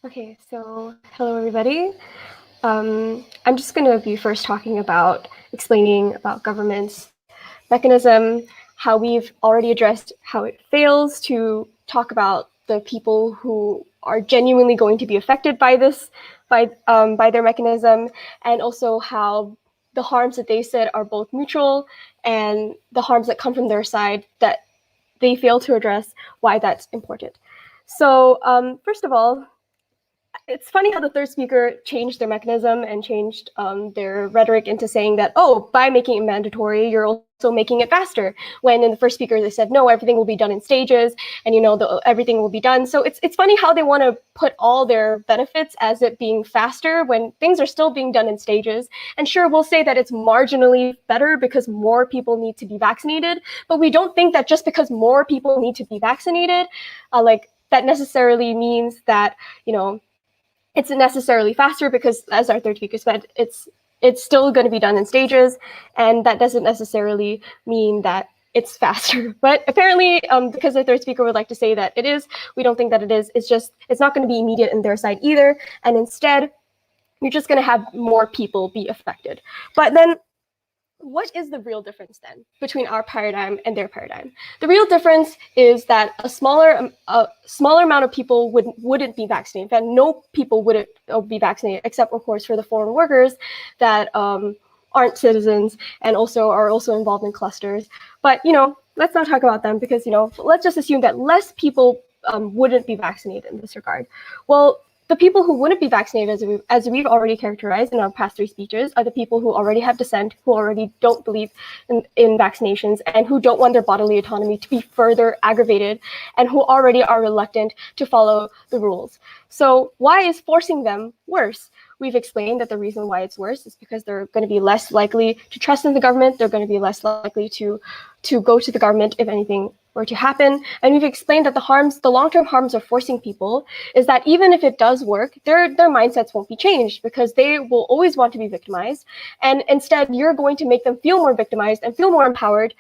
Okay, so hello everybody. I'm just going to be first talking about explaining about government's mechanism, how we've already addressed how it fails to talk about the people who are genuinely going to be affected by this, by their mechanism, and also how the harms that they said are both mutual and the harms that come from their side that they fail to address, why that's important. So first of all, it's funny how the third speaker changed their mechanism and changed their rhetoric into saying that, oh, by making it mandatory, you're also making it faster. When in the first speaker, they said, no, everything will be done in stages and, everything will be done. So it's funny how they want to put all their benefits as it being faster when things are still being done in stages. And sure, we'll say that it's marginally better because more people need to be vaccinated. But we don't think that just because more people need to be vaccinated, that necessarily means that, it's necessarily faster because, as our third speaker said, it's it's still going to be done in stages, and that doesn't necessarily mean that it's faster. But apparently, because the third speaker would like to say that it is, we don't think that it is. It's just, it's not going to be immediate in their side either. And instead, you're just going to have more people be affected. But then what is the real difference then between our paradigm and their paradigm? The real difference is that a smaller amount of people wouldn't be vaccinated. In fact, no people wouldn't be vaccinated, except of course for the foreign workers that aren't citizens and are also involved in clusters. But let's not talk about them, because let's just assume that less people wouldn't be vaccinated in this regard. Well, the people who wouldn't be vaccinated, as we've already characterized in our past three speeches, are the people who already have dissent, who already don't believe in vaccinations, and who don't want their bodily autonomy to be further aggravated, and who already are reluctant to follow the rules. So why is forcing them worse? We've explained that the reason why it's worse is because they're going to be less likely to trust in the government. They're going to be less likely to go to the government if anything were to happen. And we've explained that the long-term harms of forcing people is that even if it does work, their mindsets won't be changed, because they will always want to be victimized. And instead, you're going to make them feel more victimized and feel more empowered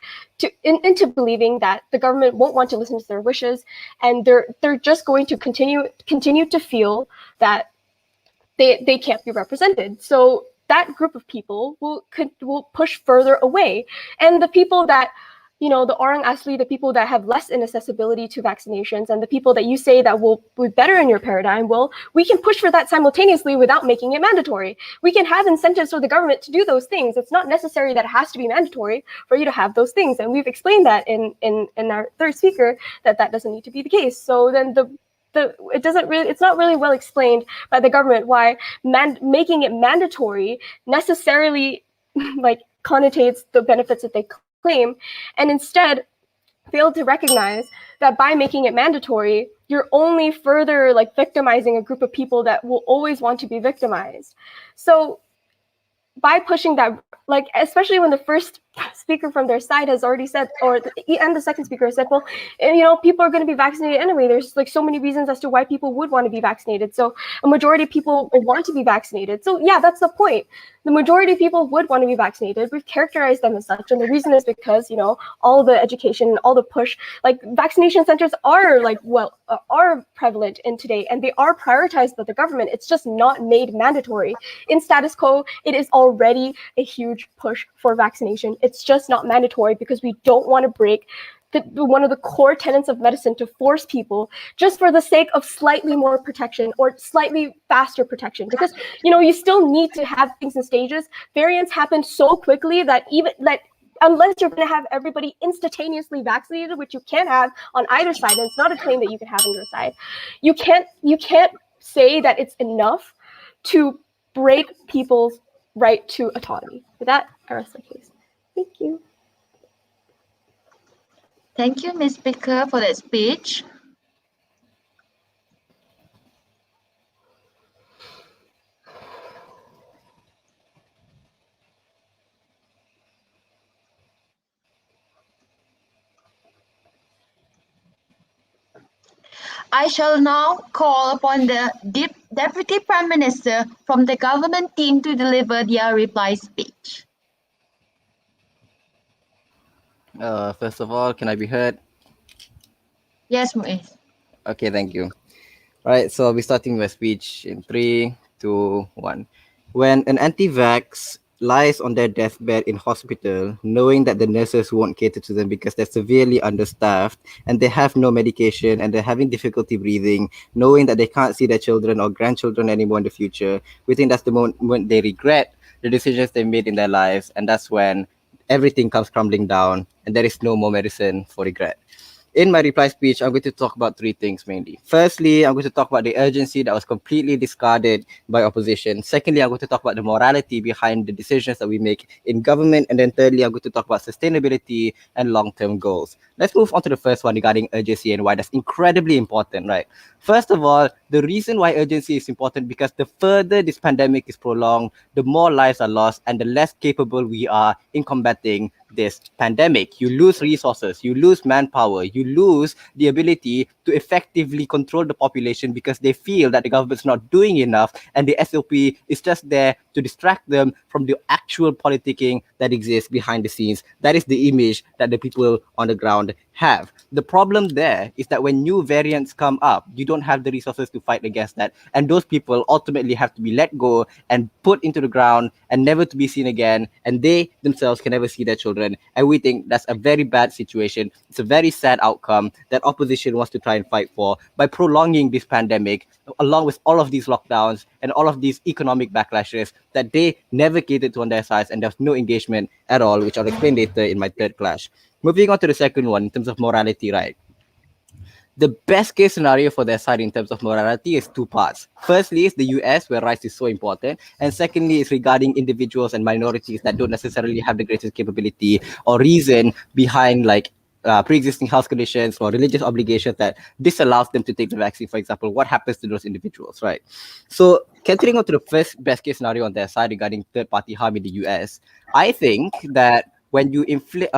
into believing that the government won't want to listen to their wishes. And they're just going to continue to feel that they can't be represented. So that group of people will push further away. And the people that, the orang asli, the people that have less inaccessibility to vaccinations, and the people that you say that will be better in your paradigm, well, we can push for that simultaneously without making it mandatory. We can have incentives for the government to do those things. It's not necessary that it has to be mandatory for you to have those things. And we've explained that in our third speaker, that doesn't need to be the case. So then it's not really well explained by the government why making it mandatory necessarily connotates the benefits that they claim, and instead failed to recognize that by making it mandatory, you're only further victimizing a group of people that will always want to be victimized. So by pushing that, especially when the first speaker from their side has already said, and the second speaker has said, well, people are going to be vaccinated anyway. There's so many reasons as to why people would want to be vaccinated. So a majority of people want to be vaccinated. So yeah, that's the point. The majority of people would want to be vaccinated. We've characterized them as such. And the reason is because, all the education, all the push, vaccination centers are are prevalent in today, and they are prioritized by the government. It's just not made mandatory. In status quo, it is already a huge push for vaccination. It's just not mandatory because we don't want to break one of the core tenets of medicine, to force people just for the sake of slightly more protection or slightly faster protection. Because, you still need to have things in stages. Variants happen so quickly that unless you're going to have everybody instantaneously vaccinated, which you can't have on either side, and it's not a claim that you can have on your side, you can't say that it's enough to break people's right to autonomy. With that, I rest my case. Thank you.
Thank you, Ms. Baker, for that speech. I shall now call upon the Deputy Prime Minister from the government team to deliver their reply speech.
First of all, can I be heard?
Yes, Muiz.
Okay, thank you. Right, so I'll be starting my speech in 3, 2, 1. When an anti-vax lies on their deathbed in hospital, knowing that the nurses won't cater to them because they're severely understaffed and they have no medication and they're having difficulty breathing, knowing that they can't see their children or grandchildren anymore in the future, we think that's the moment they regret the decisions they made in their lives, and that's when everything comes crumbling down and there is no more medicine for regret. In my reply speech, I'm going to talk about 3 things mainly. Firstly, I'm going to talk about the urgency that was completely discarded by opposition. Secondly, I'm going to talk about the morality behind the decisions that we make in government. And then thirdly, I'm going to talk about sustainability and long-term goals. Let's move on to the first one regarding urgency and why that's incredibly important, right? First of all, the reason why urgency is important because the further this pandemic is prolonged, the more lives are lost and the less capable we are in combating this pandemic. You lose resources, you lose manpower, you lose the ability to effectively control the population because they feel that the government's not doing enough and the SOP is just there to distract them from the actual politicking that exists behind the scenes. That is the image that the people on the ground have. The problem there is that when new variants come up, you don't have the resources to fight against that. And those people ultimately have to be let go and put into the ground and never to be seen again. And they themselves can never see their children. And we think that's a very bad situation. It's a very sad outcome that opposition wants to try and fight for by prolonging this pandemic, along with all of these lockdowns and all of these economic backlashes that they never catered to on their sides, and there's no engagement at all, which I'll explain later in my third clash. Moving on to the second one, in terms of morality, right? The best case scenario for their side in terms of morality is two parts. Firstly, is the US, where rights is so important. And secondly, is regarding individuals and minorities that don't necessarily have the greatest capability or reason behind like pre-existing health conditions or religious obligations that disallows them to take the vaccine. For example, what happens to those individuals, right? So catering on to the first best case scenario on their side regarding third-party harm in the US, I think that when you inflict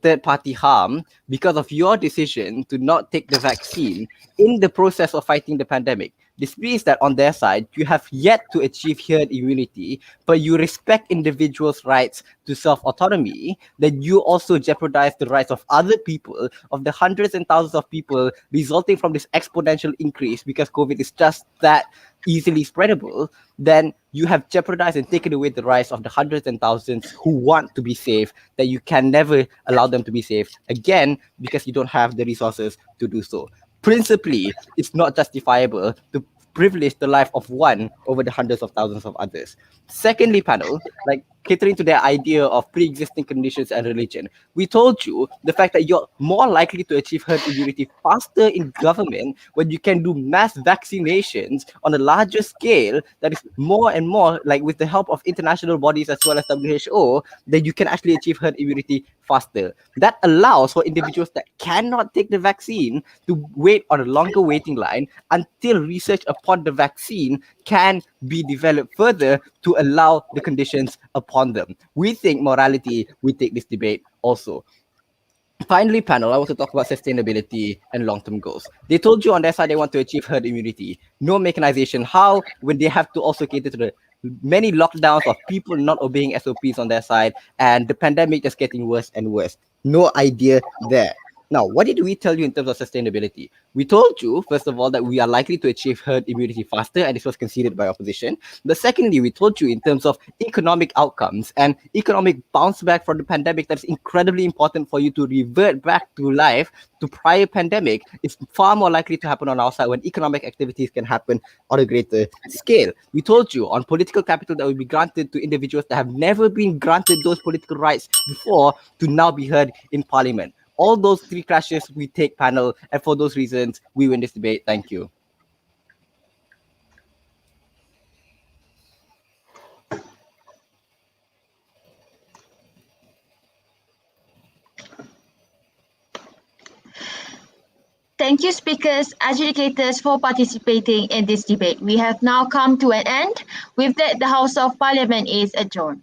third-party harm because of your decision to not take the vaccine in the process of fighting the pandemic, this means that on their side, you have yet to achieve herd immunity, but you respect individuals' rights to self-autonomy, then you also jeopardize the rights of other people, of the hundreds and thousands of people resulting from this exponential increase because COVID is just that easily spreadable. Then you have jeopardized and taken away the rights of the hundreds and thousands who want to be safe, that you can never allow them to be safe again because you don't have the resources to do so. Principally, it's not justifiable to privilege the life of one over the hundreds of thousands of others. Secondly, panel, like catering to their idea of pre-existing conditions and religion, we told you the fact that you're more likely to achieve herd immunity faster in government when you can do mass vaccinations on a larger scale that is more and more like with the help of international bodies as well as WHO, then you can actually achieve herd immunity faster. That allows for individuals that cannot take the vaccine to wait on a longer waiting line until research upon the vaccine can be developed further to allow the conditions upon them. We think morality, we take this debate also. Finally, panel, I want to talk about sustainability and long-term goals. They told you on their side they want to achieve herd immunity. No mechanization. How? When they have to also cater to the many lockdowns of people not obeying SOPs on their side and the pandemic just getting worse and worse. No idea there. Now, what did we tell you in terms of sustainability? We told you, first of all, that we are likely to achieve herd immunity faster, and this was conceded by opposition. But secondly, we told you in terms of economic outcomes and economic bounce back from the pandemic, that's incredibly important for you to revert back to life to prior pandemic. It's far more likely to happen on our side when economic activities can happen on a greater scale. We told you on political capital that will be granted to individuals that have never been granted those political rights before to now be heard in parliament. All those three clashes we take, panel, and for those reasons, we win this debate. Thank you.
Thank you, speakers, educators, for participating in this debate. We have now come to an end. With that, the House of Parliament is adjourned.